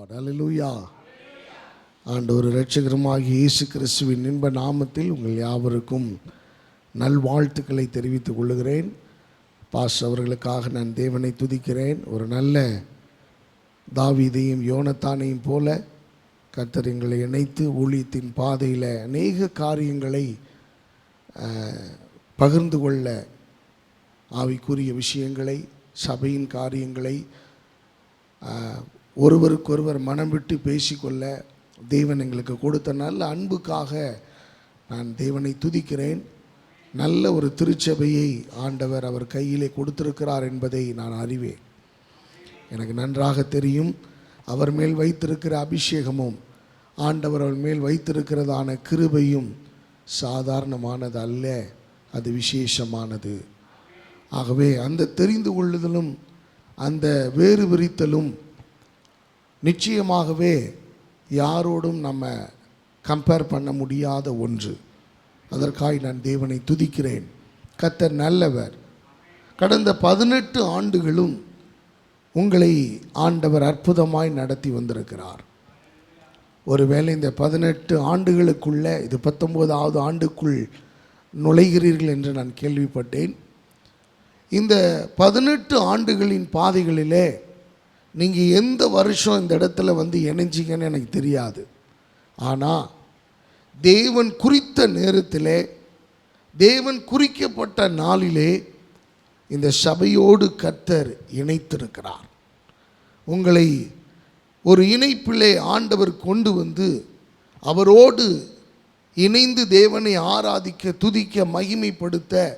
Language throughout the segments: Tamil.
God. Hallelujah. ஆண்டவர் இரட்சகருமாகிய இயேசு கிறிஸ்துவின் இன்ப நாமத்தில் உங்கள் யாவருக்கும் நல்வாழ்த்துக்களை தெரிவித்துக் கொள்கிறேன். பாஸ்டர் அவர்களுக்காக நான் தேவனை துதிக்கிறேன். ஒரு நல்ல தாவீதையும் யோனத்தானையும் போல கர்த்தர் எங்களை இணைத்து ஊழியத்தின் பாதையில் அநேக காரியங்களை பகிர்ந்து கொள்ள, ஆவிக்குரிய விஷயங்களை, சபையின் காரியங்களை ஒருவருக்கொருவர் மனம் விட்டு பேசிக்கொள்ள தேவன் எங்களுக்கு கொடுத்த நல்ல அன்புக்காக நான் தேவனை துதிக்கிறேன். நல்ல ஒரு திருச்சபையை ஆண்டவர் அவர் கையிலே கொடுத்திருக்கிறார் என்பதை நான் அறிவேன். எனக்கு நன்றாக தெரியும். அவர் மேல் வைத்திருக்கிற அபிஷேகமும் ஆண்டவர் அவர் மேல் வைத்திருக்கிறதான கிருபையும் சாதாரணமானது அல்ல, அது விசேஷமானது. ஆகவே அந்த தெரிந்து கொள்ளுதலும் அந்த வேறு விரித்தலும் நிச்சயமாகவே யாரோடும் நம்ம கம்பேர் பண்ண முடியாத ஒன்று. அதற்காக நான் தேவனை துதிக்கிறேன். கர்த்தர் நல்லவர். கடந்த 18 ஆண்டுகளும் உங்களை ஆண்டவர் அற்புதமாய் நடத்தி வந்திருக்கிறார். ஒருவேளை இந்த 18 ஆண்டுகளுக்குள்ள இது 19வது ஆண்டுக்குள் நுழைகிறீர்கள் என்று நான் கேள்விப்பட்டேன். இந்த 18 ஆண்டுகளின் பாதைகளிலே நீங்கள் எந்த வருஷம் இந்த இடத்துல வந்து இணைஞ்சிங்கன்னு எனக்கு தெரியாது. ஆனால் தேவன் குறித்த நேரத்திலே, தேவன் குறிக்கப்பட்ட நாளிலே இந்த சபையோடு கர்த்தர் இணைத்திருக்கிறார். உங்களை ஒரு இணைப்பிலே ஆண்டவர் கொண்டு வந்து அவரோடு இணைந்து தேவனை ஆராதிக்க, துதிக்க, மகிமைப்படுத்த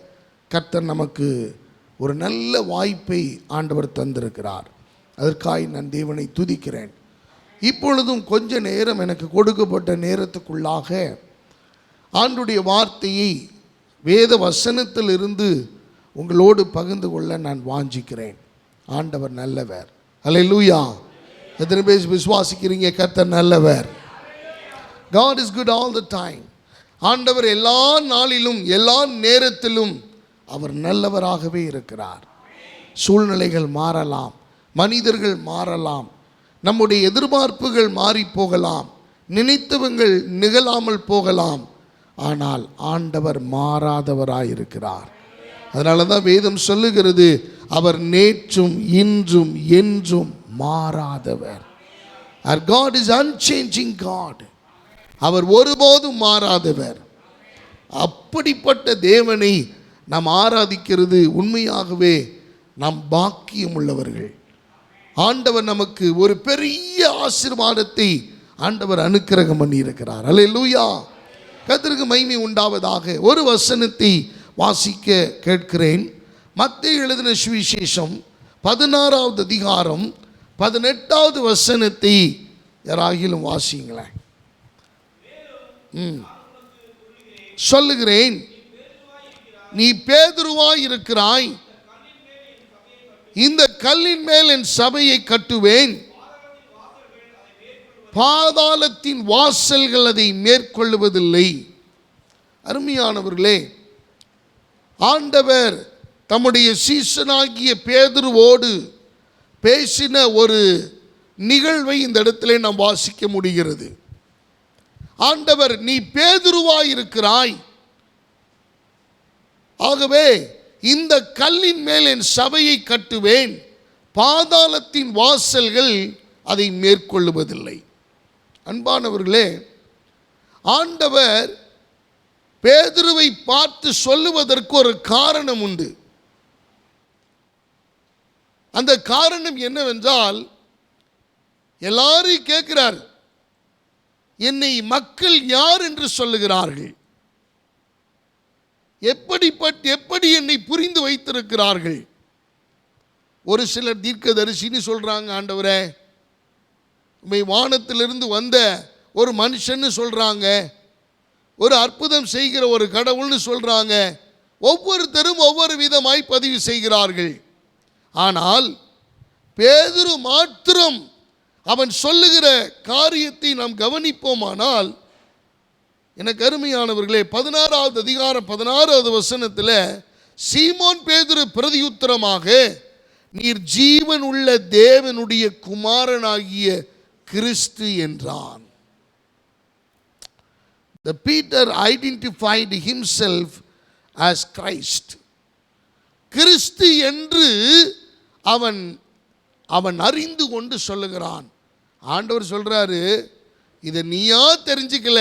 கர்த்தர் நமக்கு ஒரு நல்ல வாய்ப்பை ஆண்டவர் தந்திருக்கிறார். அதற்காக நான் தேவனை துதிக்கிறேன். இப்பொழுதும் கொஞ்ச நேரம் எனக்கு கொடுக்கப்பட்ட நேரத்துக்குள்ளாக ஆண்டுடைய வார்த்தையை வேத வசனத்திலிருந்து உங்களோடு பகிர்ந்து கொள்ள நான் வாஞ்சிக்கிறேன். ஆண்டவர் நல்லவர். அல்லேலூயா. எத்தனை பேர் விசுவாசிக்கிறீங்க கர்த்தர் நல்லவர்? God is good all the time. ஆண்டவர் எல்லா நாளிலும் எல்லா நேரத்திலும் அவர் நல்லவராகவே இருக்கிறார். சூழ்நிலைகள் மாறலாம், மனிதர்கள் மாறலாம், நம்முடைய எதிர்பார்ப்புகள் மாறி போகலாம், நினைத்தவங்கள் நிகழாமல் போகலாம், ஆனால் ஆண்டவர் மாறாதவராயிருக்கிறார். அதனால தான் வேதம் சொல்லுகிறது, அவர் நேற்றும் இன்றும் என்றும் மாறாதவர். Our God is unchanging God. அவர் ஒருபோதும் மாறாதவர். அப்படிப்பட்ட தேவனை நாம் ஆராதிக்கிறது உண்மையாகவே நாம் பாக்கியம் உள்ளவர்கள். ஆண்டவர் நமக்கு ஒரு பெரிய ஆசீர்வாதத்தை ஆண்டவர் அனுக்கிரகம் பண்ணி இருக்கிறார். அல்லேலூயா. கர்த்தருக்கு மகிமை உண்டாவதாக. ஒரு வசனத்தை வாசிக்க கேட்கிறேன். மத்தேயு எழுதின சுவிசேஷம் 16வது அதிகாரம் 18வது வசனத்தை யாராகிலும் வாசிங்களேன். சொல்லுகிறேன், நீ பேதுருவாய் இருக்கிறாய், இந்த கல்லின் மேல் என் சபையை கட்டுவேன், பாதாளத்தின் வாசல்கள் அதை மேற்கொள்ளுவதில்லை. அருமையானவர்களே, ஆண்டவர் தம்முடைய சீசனாகிய பேதுருவோடு பேசின ஒரு நிகழ்வை இந்த இடத்திலே நாம் வாசிக்க முடிகிறது. ஆண்டவர், நீ பேதுருவாய் இருக்கிறாய், ஆகவே இந்த கல்லின் மேல் என் சபையை கட்டுவேன், பாதாளத்தின் வாசல்கள் அதை மேற்கொள்ளுவதில்லை. அன்பானவர்களே, ஆண்டவர் பேதுருவை பார்த்து சொல்லுவதற்கு ஒரு காரணம் உண்டு. அந்த காரணம் என்னவென்றால், எல்லாரும் கேட்கிறார், என்னை மக்கள் யார் என்று சொல்லுகிறார்கள், எப்படி என்னை புரிந்து வைத்திருக்கிறார்கள். ஒரு சிலர் தீர்க்கதரிசின்னு சொல்றாங்க, ஆண்டவரே உம்மை வானத்திலிருந்து வந்த ஒரு மனுஷன்னு சொல்றாங்க, ஒரு அற்புதம் செய்கிற ஒரு கடவுள்னு சொல்றாங்க. ஒவ்வொருத்தரும் ஒவ்வொரு விதமாய் பதிவு செய்கிறார்கள். ஆனால் பேதுரு மாத்திரம் அவன் சொல்லுகிற காரியத்தை நாம் கவனிப்போமானால், எனக்கு அருமையானவர்களே, 16வது அதிகாரம் 16வது வசனத்தில் சீமோன் பேதுரு பிரதியுத்தரமாக, நீர் ஜீவன் உள்ள தேவனுடைய குமாரனாகிய கிறிஸ்து என்றான். The Peter identified himself as Christ. கிறிஸ்து என்று அவன் அவன் அறிந்து கொண்டு சொல்லுகிறான். ஆண்டவர் சொல்றாரு, இதை நீயா தெரிஞ்சுக்கல,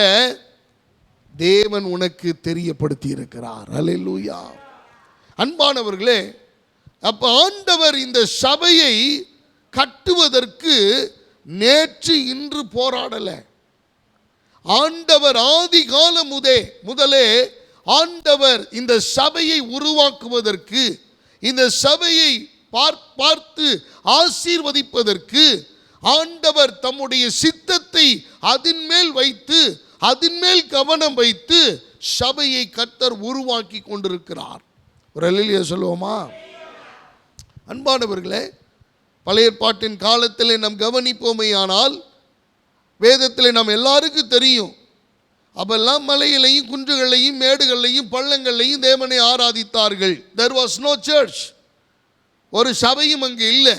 தேவன் உனக்கு தெரியப்படுத்தி இருக்கிறார். அல்லேலூயா. அன்பானவர்களே, அப்ப ஆண்டவர் இந்த சபையை கட்டுவதற்கு நேற்று இன்று போராடல. ஆண்டவர் ஆதி காலம் முதலே ஆண்டவர் இந்த சபையை உருவாக்குவதற்கு, இந்த சபையை பார்த்து ஆசீர்வதிப்பதற்கு ஆண்டவர் தம்முடைய சித்தத்தை அதின் மேல் வைத்து, அதின் மேல் கவனம் வைத்து சபையை கர்த்தர் உருவாக்கி கொண்டிருக்கிறார். ஒரு அல்லேலூயா சொல்லுவோமா? அன்பானவர்களே, பழைய ஏற்பாட்டின் காலத்தில் நாம் கவனிப்போமேயானால், வேதத்தில் நாம் எல்லாருக்கும் தெரியும், அப்பெல்லாம் மலையிலையும் குன்றுகளையும் மேடுகளையும் பள்ளங்களையும் தேவனை ஆராதித்தார்கள். There was no church. ஒரு சபையும் அங்கு இல்லை.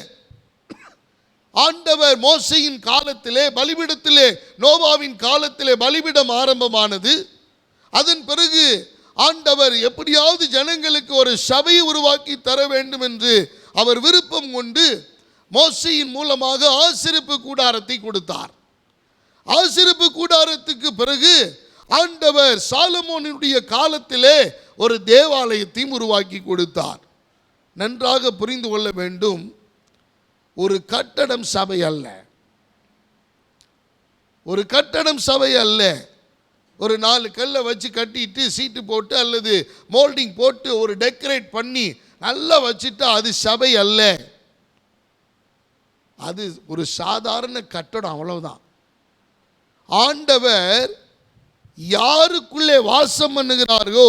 ஆண்டவர் மோசையின் காலத்திலே பலிபீடத்திலே, நோவாவின் காலத்திலே பலிபீடம் ஆரம்பமானது. அதன் பிறகு ஆண்டவர் எப்படியாவது ஜனங்களுக்கு ஒரு சபையை உருவாக்கி தர வேண்டும் என்று அவர் விருப்பம் கொண்டு மோசையின் மூலமாக ஆசரிப்பு கூடாரத்தை கொடுத்தார். ஆசரிப்பு கூடாரத்துக்கு பிறகு ஆண்டவர் சாலமோனுடைய காலத்திலே ஒரு தேவாலயத்தையும் உருவாக்கி கொடுத்தார். நன்றாக புரிந்து கொள்ள வேண்டும், ஒரு கட்டடம் சபை அல்ல, ஒரு கட்டடம் சபை அல்ல. ஒரு 4 கல்லை வச்சு கட்டிட்டு சீட்டு போட்டு அல்லது மோல்டிங் போட்டு ஒரு டெக்கரேட் பண்ணி நல்லா வச்சுட்டா அது சபை அல்ல. அது ஒரு சாதாரண கட்டடம், அவ்வளவுதான். ஆண்டவர் யாருக்குள்ளே வாசம் பண்ணுகிறார்களோ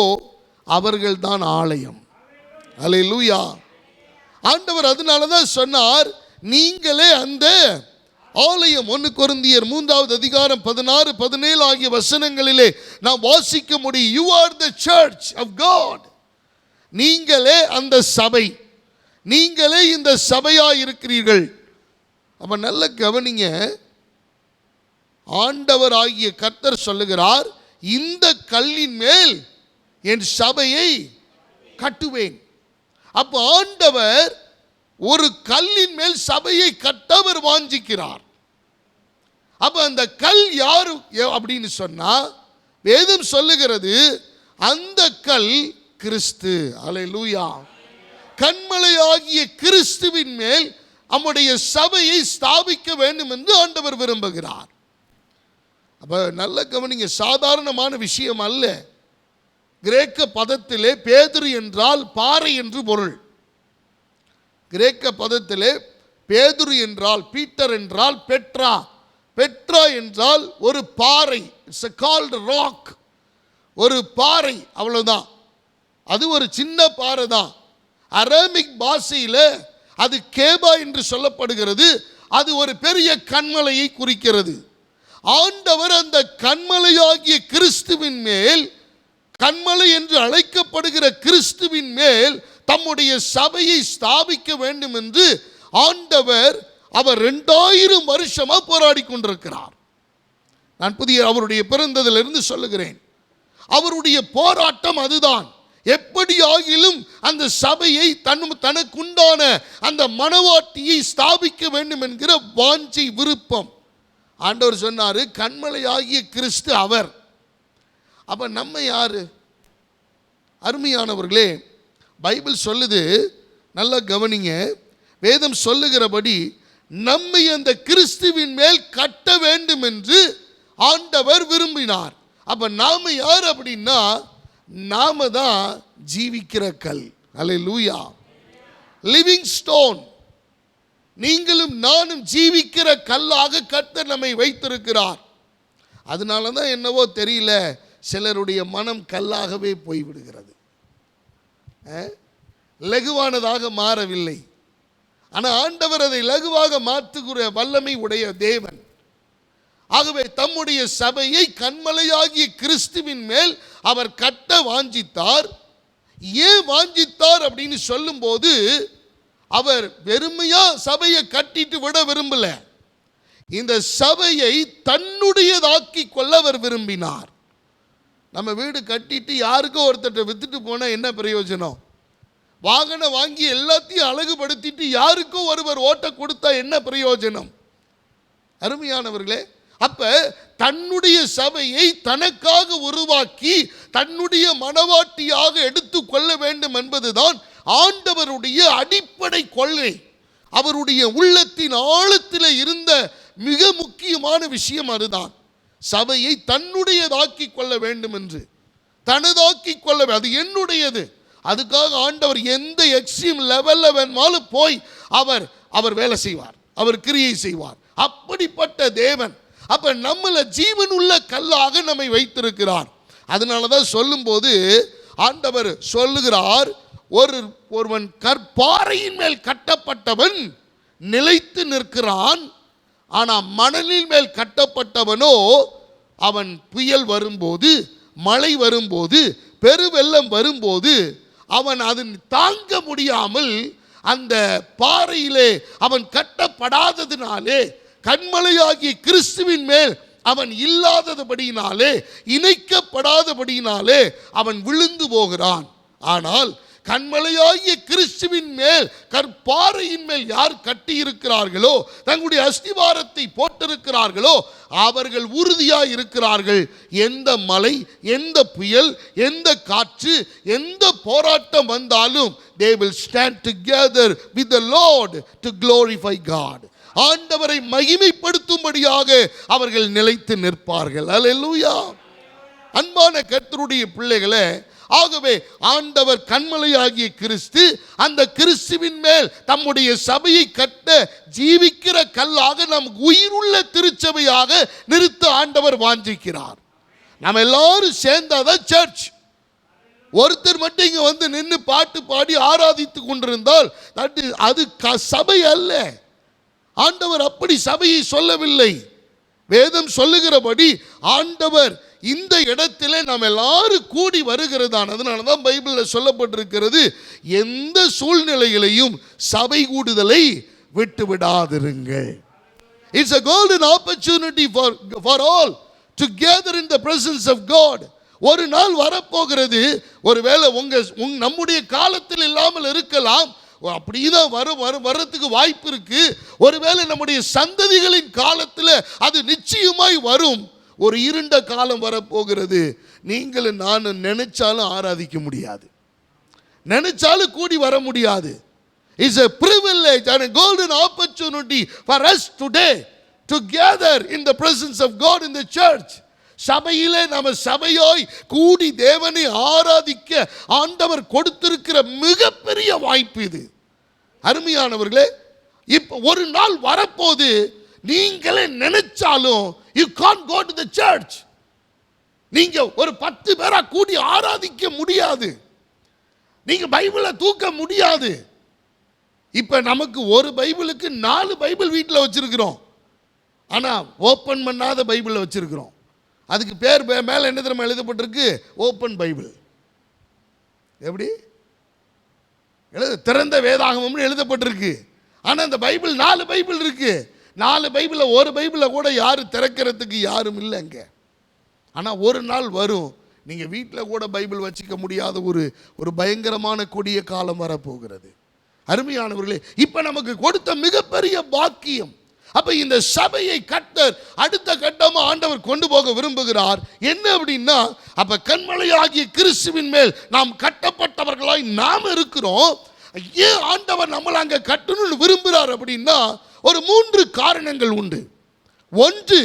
அவர்கள் தான் ஆலயம். அல்லேலூயா. ஆண்டவர் அதனால தான் சொன்னார், நீங்களே அந்த ஆலயம். 1 கொரிந்தியர் 3வது அதிகாரம் 16, 17 ஆகிய வசனங்களிலே நாம் வாசிக்க முடியும். You are the church of God. நீங்களே அந்த சபை, நீங்களே இந்த சபையாக இருக்கிறீர்கள். அப்ப நல்ல கவனிங்க, ஆண்டவர் ஆகிய கர்த்தர் சொல்லுகிறார், இந்த கல்லின் மேல் என் சபையை கட்டுவேன். அப்ப ஆண்டவர் ஒரு கல்லின் மேல் சபையை கட்டவர் வாஞ்சிக்கிறார். அப்ப அந்த கல் யாரு அப்படின்னு சொன்னா, வேதம் சொல்லுகிறது அந்த கல் கிறிஸ்து. அல்லேலூயா. கன்மலையாகிய கிறிஸ்துவின் மேல் நம்முடைய சபையை ஸ்தாபிக்க வேண்டும் என்று ஆண்டவர் விரும்புகிறார். அப்ப நல்ல கவனிங்க, சாதாரணமான விஷயம் அல்ல. கிரேக்க பதத்திலே பேதுரு என்றால் பாறை என்று பொருள். கிரேக்க பதத்திலே பேதுரு என்றால், பீட்டர் என்றால் பெட்ரா, பெட்ரா என்றால் ஒரு பாறை. இட்ஸ் கால்ட் ராக், ஒரு பாறை, அவ்வளவுதான். அது ஒரு சின்ன பாறை தான். அரேமிக் பாஷையில் அது கேபா என்று சொல்லப்படுகிறது. அது ஒரு பெரிய கன்மலையை குறிக்கிறது. ஆண்டவர் அந்த கன்மலையாகிய கிறிஸ்துவின் மேல், கன்மலை என்று அழைக்கப்படுகிற கிறிஸ்துவின் மேல் தம்முடைய சபையை ஸ்தாபிக்க வேண்டும் என்று ஆண்டவர் அவர் 2000 வருஷமா போராடி கொண்டிருக்கிறார். நான் அவருடைய பிறந்ததிலிருந்து சொல்லுகிறேன், அவருடைய போராட்டம் அதுதான். எப்படி ஆகிலும் அந்த சபையை தனக்குண்டான அந்த மனவாட்டியை ஸ்தாபிக்க வேண்டும் என்கிற வாஞ்சை, விருப்பம். ஆண்டவர் சொன்னாரு, கன்மலை ஆகிய கிறிஸ்து அவர். அப்ப நம்ம யாரு? அருமையானவர்களே, பைபிள் சொல்லுது, நல்லா கவனிங்க, வேதம் சொல்லுகிறபடி நம்மை அந்த கிறிஸ்துவின் மேல் கட்ட வேண்டும் என்று ஆண்டவர் விரும்பினார். அப்ப நாம யார் அப்படின்னா, நாம தான் ஜீவிக்கிற கல். அல்லேலூயா. Living stone. நீங்களும் நானும் ஜீவிக்கிற கல்லாக கர்த்தர் நம்மை வைத்திருக்கிறார். அதனால தான் என்னவோ தெரியல, சிலருடைய மனம் கல்லாகவே போய்விடுகிறது, லகுவானதாக மாறவில்லை. ஆனால் ஆண்டவர் அதை லகுவாக மாற்றுகிற வல்லமை உடைய தேவன். ஆகவே தம்முடைய சபையை கன்மலையாகிய கிறிஸ்துவின் மேல் அவர் கட்ட வாஞ்சித்தார். ஏன் வாஞ்சித்தார் அப்படின்னு சொல்லும்போது, அவர் வெறுமையா சபையை கட்டிட்டு விட விரும்பல. இந்த சபையை தன்னுடையதாக்கி கொள்ள அவர் விரும்பினார். நம்ம வீடு கட்டிட்டு யாருக்கோ ஒருத்தட்ட வித்துட்டு போனா என்ன பிரயோஜனம்? வாகனம் வாங்கி எல்லாத்தையும் அழகுபடுத்திட்டு யாருக்கோ ஒருவர் ஓட்ட கொடுத்தா என்ன பிரயோஜனம்? அருமையானவர்களே, அப்ப தன்னுடைய சபையை தனக்காக உருவாக்கி தன்னுடைய மனவாட்டியாக எடுத்து கொள்ள வேண்டும் என்பதுதான் ஆண்டவருடைய அடிப்படை கொள்கை. அவருடைய உள்ளத்தின் ஆழத்தில் இருந்த மிக முக்கியமான விஷயம் அதுதான். சபையை தன்னுடையதாக்கி கொள்ள வேண்டும் என்று, தனதாக்கி கொள்ள, அது என்னுடையது. அதுக்காக ஆண்டவர் எந்த எக்ஸ்ட்ரீம் லெவல்ல வேணுமாலும் போய் அவர் வேலை செய்வார், அவர் கிரியை செய்வார். அப்படிப்பட்ட தேவன் அப்ப நம்மள ஜீவன் உள்ள கல்லாக நம்மை வைத்திருக்கிறார். அதனாலதான் சொல்லும்போது ஆண்டவர் சொல்லுகிறார், ஒருவன் கற்பாறையின் மேல் கட்டப்பட்டவன் நிலைத்து நிற்கிறான், ஆனா மணலின் மேல் கட்டப்பட்டவனோ அவன் புயல் வரும்போது, மழை வரும்போது, பெருவெள்ளம் வரும்போது அவன் அதன் தாங்க முடியாமல் அந்த பாறையிலே அவன் கட்டப்படாததினாலே, கண்மலையாகிய கிறிஸ்துவின் மேல் அவன் இல்லாதபடியினாலே, இணைக்கப்படாதபடியினாலே அவன் விழுந்து போகிறான். ஆனால் கண்மலையாகிய கிறிஸ்துவின் மேல், கற்பாறையின் மேல் யார் கட்டி இருக்கிறார்களோ, தங்களுடைய அஸ்திவாரத்தை போட்டிருக்கிறார்களோ, அவர்கள் உறுதியாய் இருக்கிறார்கள். எந்த மலை, எந்த புயல், எந்த காற்று, எந்த போராட்டம் வந்தாலும் they will stand together with the Lord to glorify God. ஆண்டவரை மகிமைப்படுத்தும்படியாக அவர்கள் நிலைத்து நிற்பார்கள். அல்லேலூயா. அன்பான கர்த்தருடைய பிள்ளைகளே, ஆகவே ஆண்டவர் கண்மலையாகிய கிறிஸ்து, அந்த கிறிஸ்துவின் மேல் தம்முடைய சபையை கட்ட ஜீவிக்கிற கல்லாக நம் உயிருள்ள திருச்சபையாக நிறுத்த ஆண்டவர் வாஞ்சிக்கிறார். நம்ம எல்லாரும் சேர்ந்தாதான் சர்ச். ஒருத்தர் மட்டும் இங்க வந்து நின்று பாட்டு பாடி ஆராதித்து கொண்டிருந்தால் அது சபை அல்ல. ஆண்டவர் அப்படி சபையை சொல்லவில்லை. வேதம் சொல்லுகிறபடி ஆண்டவர் இந்த இடத்திலே நாம் எல்லாரும் கூடி வருகிறதான். அதனால தான் பைபிளில் சொல்லப்பட்டிருக்கிறது, எந்த சூழ்நிலையிலையும் சபை கூடுதலை விட்டு விடாதிருங்கள். It's a golden opportunity for all to gather in the presence of God. ஒரு நாள் வரப்போகிறது, ஒருவேளை நம்முடைய காலத்தில் இல்லாமல் இருக்கலாம், அப்படிதான் வர்றதுக்கு வாய்ப்பு இருக்கு. ஒருவேளை நம்முடைய சந்ததிகளின் காலத்தில் அது நிச்சயமாய் வரும். ஒரு இருண்ட காலம் வரப்போகிறது. நீங்களும் நானும் நினைச்சாலும் ஆராதிக்க முடியாது, நினைச்சாலும் கூடி வர முடியாது. It's a privilege and a golden opportunity for us today to gather in the presence of God in the church. சபையிலே நம்ம சபையாய் கூடி தேவனை ஆராதிக்க ஆண்டவர் கொடுத்திருக்கிற மிகப்பெரிய வாய்ப்பு இது. அருமையானவர்களே, இப்ப ஒரு நாள் வரப்போது, நீங்களே நினைச்சாலும் you can't go to the church. நீங்க ஒரு 10 பேரா கூடி ஆராதிக்க முடியாது, நீங்க பைபிளை தூக்க முடியாது. இப்ப நமக்கு ஒரு பைபிளுக்கு 4 பைபிள் வீட்டில் வச்சிருக்கிறோம், ஆனா ஓபன் பண்ணாத பைபிளை வச்சிருக்கிறோம். அதுக்கு பேர் மேல என்ன தெரியுமா எழுதப்பட்டிருக்கு? Open Bible. எப்படி திறந்த வேதாகமம்னு எழுதப்பட்டிருக்கு. ஆனா அந்த பைபிள் 4 பைபிள் இருக்கு. 4 பைபிள்ல ஒரு பைபிளை கூட யாரும் திறக்கிறதுக்கு யாரும் இல்லைங்க. ஆனா ஒரு நாள் வரும், நீங்க வீட்டில் கூட பைபிள் வச்சுக்க முடியாத ஒரு பயங்கரமான கொடிய காலம் வரப்போகிறது. அருமையானவர்களே, இப்ப நமக்கு கொடுத்த மிகப்பெரிய பாக்கியம். அப்ப இந்த சபையை கர்த்தர் அடுத்த கட்டமா ஆண்டவர் கொண்டு போக விரும்புகிறார். என்ன அப்படின்னா, அப்ப கண்மலையாகிய கிறிஸ்துவின் மேல் நாம் கட்டப்பட்டவர்களாய் நாம் இருக்கிறோம். ஏன் ஆண்டவர் நம்மளை அங்க கட்டணும்னு விரும்புகிறார் அப்படின்னா, ஒரு 3 காரணங்கள் உண்டு. ஒன்று,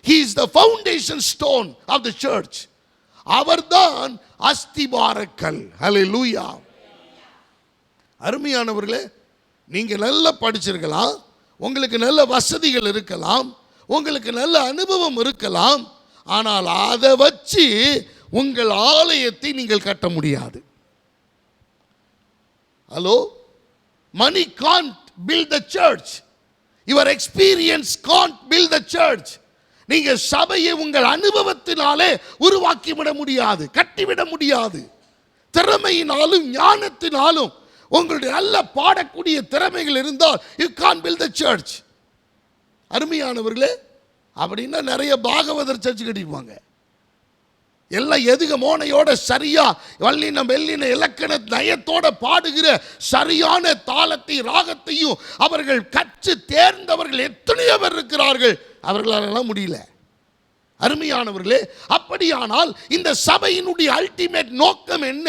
he is the foundation stone of the church. அவர்தான் அஸ்திபாரக்கல். ஹல்லேலூயா. அருமையானவர்களே, நீங்க நல்லா படிச்சிருக்கலாம், உங்களுக்கு நல்ல வசதிகள் இருக்கலாம், உங்களுக்கு நல்ல அனுபவம் இருக்கலாம், ஆனால் அதை வச்சு உங்கள் ஆலயத்தை நீங்கள் கட்ட முடியாது. Hello, money can't build the church. Your experience can't build the church. நீங்க சபையை உங்கள் அனுபவத்தினாலே உருவாக்கி விட முடியாது, கட்டிவிட முடியாது. திறமையினாலும் ஞானத்தினாலும் உங்களுடைய நல்ல பாடக்கூடிய திறமைகள் இருந்தால் you can't build the church. அருமையானவர்களே, அப்படின்னா நிறைய பாகவதர் சர்ச்சு கட்டிக்குவாங்க. எல்லாம் எதுக மோனையோட சரியா வல்லின மெல்லின இலக்கண நயத்தோட பாடுகிற சரியான தாளத்தை ராகத்தையும் அவர்கள் கற்று தேர்ந்தவர்கள் எத்தனையோ பேர் இருக்கிறார்கள். அவர்களால் முடியல. அருமையானவர்களே, அப்படியானால் இந்த சபையினுடைய அல்டிமேட் நோக்கம் என்ன?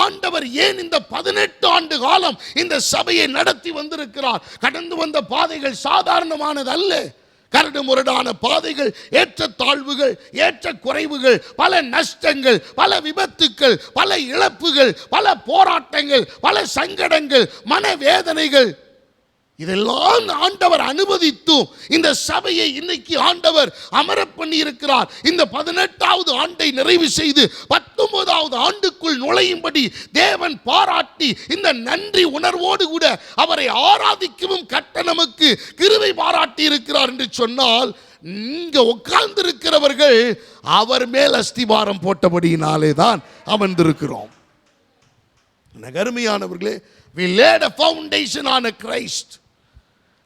ஆண்டவர் ஏன் இந்த 18 ஆண்டு காலம் இந்த சபையை நடத்தி வந்திருக்கிறார்? கடந்து வந்த பாதைகள் சாதாரணமானது அல்ல. கரடு முரடான பாதைகள், ஏற்ற தாழ்வுகள், ஏற்ற குறைவுகள், பல நஷ்டங்கள், பல விபத்துக்கள், பல இழப்புகள், பல போராட்டங்கள், பல சங்கடங்கள், மனவேதனைகள், இதெல்லாம் ஆண்டவர் அனுமதித்தும் இந்த சபையை இன்னைக்கு ஆண்டவர் அமர பண்ணி இருக்கிறார். இந்த 18வது ஆண்டை நிறைவு செய்து 19வது ஆண்டுக்குள் நுழையும்படி தேவன் பாராட்டி இந்த நன்றி உணர்வோடு கூட அவரை ஆராதிக்கவும் கட்ட நமக்கு கிருபை பாராட்டி இருக்கிறார் என்று சொன்னால், இங்க உட்கார்ந்து இருக்கிறவர்கள் அவர் மேல் அஸ்திபாரம் போட்டபடியினாலே தான் அமர்ந்திருக்கிறோம். அருமையானவர்களே, we laid a foundation on a Christ.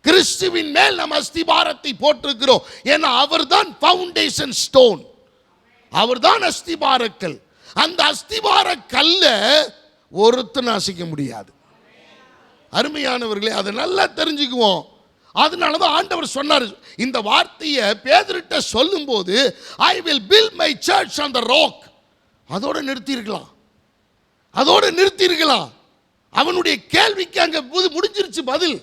கிறிஸ்துவின் மேல் நாம் அஸ்திபாரத்தை போட்டிருக்கிறோம். ஏன்னா அவர்தான் ஃபவுண்டேஷன் ஸ்டோன், அவர்தான் அஸ்திபாரக்கல். அந்த அஸ்திபார கல்ல ஒருத்தன் அசைக்க முடியாது. அருமையானவர்களே, அதை நல்லா தெரிஞ்சுக்குவோம். அதனாலதான் ஆண்டவர் சொன்னார் இந்த வார்த்தையை பேதுருட்ட சொல்லும்போது, I will build my church on the rock. அதோட நிறுத்தியிருக்கலாம், அதோட நிறுத்தியிருக்கலாம். அவனுடைய கேள்விக்கு அங்க முடிஞ்சிருச்சு பதில்.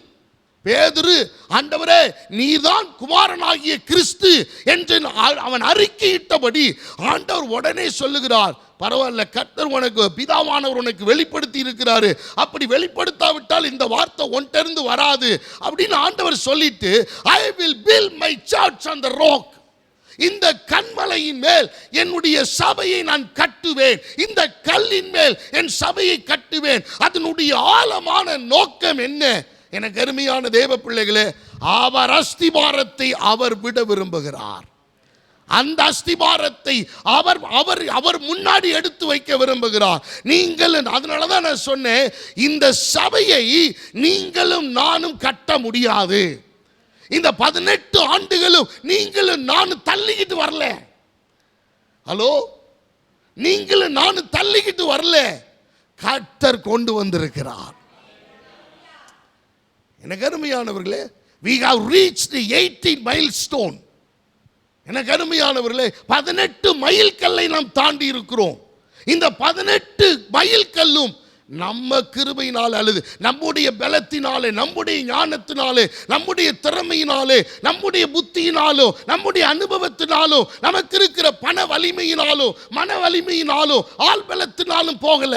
பேதுரு, ஆண்டவரே நீதான் குமாரனாகிய கிறிஸ்து என்று அவன் அறிக்கையிட்டபடி ஆண்டவர் உடனே சொல்லுகிறார், பரவாயில்ல, கர்த்தர் உனக்கு பிதாவானவர் உனக்கு வெளிப்படுத்தி இருக்கிறாரு. அப்படி வெளிப்படுத்தாவிட்டால் இந்த வார்த்தை ஒன்றிருந்து வராது அப்படின்னு ஆண்டவர் சொல்லிட்டு, I will build my church on the rock. இந்த கன்மலையின் மேல் என்னுடைய சபையை நான் கட்டுவேன், இந்த கல்லின் மேல் என் சபையை கட்டுவேன். அதனுடைய ஆழமான நோக்கம் என்ன? எனக்கு அருமையான தேவ பிள்ளைகளே, அவர் அஸ்திபாரத்தை அவர் விட விரும்புகிறார். அந்த அஸ்திபாரத்தை அவர் அவர் அவர் முன்னாடி எடுத்து வைக்க விரும்புகிறார். நீங்கள், அதனாலதான் நான் சொன்னேன், இந்த சபையை நீங்களும் நானும் கட்ட முடியாது. இந்த 18 ஆண்டுகளும் நீங்களும் நானும் தள்ளிக்கிட்டு வரல. ஹலோ, நீங்களும் நானும் தள்ளிக்கிட்டு வரல, கர்த்தர் கொண்டு வந்திருக்கிறார். எனக்கு அருமையானவர்களே, we have reached the 18 milestone. எனக்கு அருமையானவர்களே, 18 மைல் கல்லை நாம் தாண்டி இருக்கிறோம். இந்த 18 மைல் கல்லும் நம்ம கிருபையினாலே அல்லது நம்முடைய பலத்தினாலே, நம்முடைய ஞானத்தினாலே, நம்முடைய திறமையினாலே, நம்முடைய புத்தியினாலோ, நம்முடைய அனுபவத்தினாலோ, நமக்கு இருக்கிற பண வலிமையினாலோ, மன வலிமையினாலோ, ஆள் பலத்தினாலும் போகல.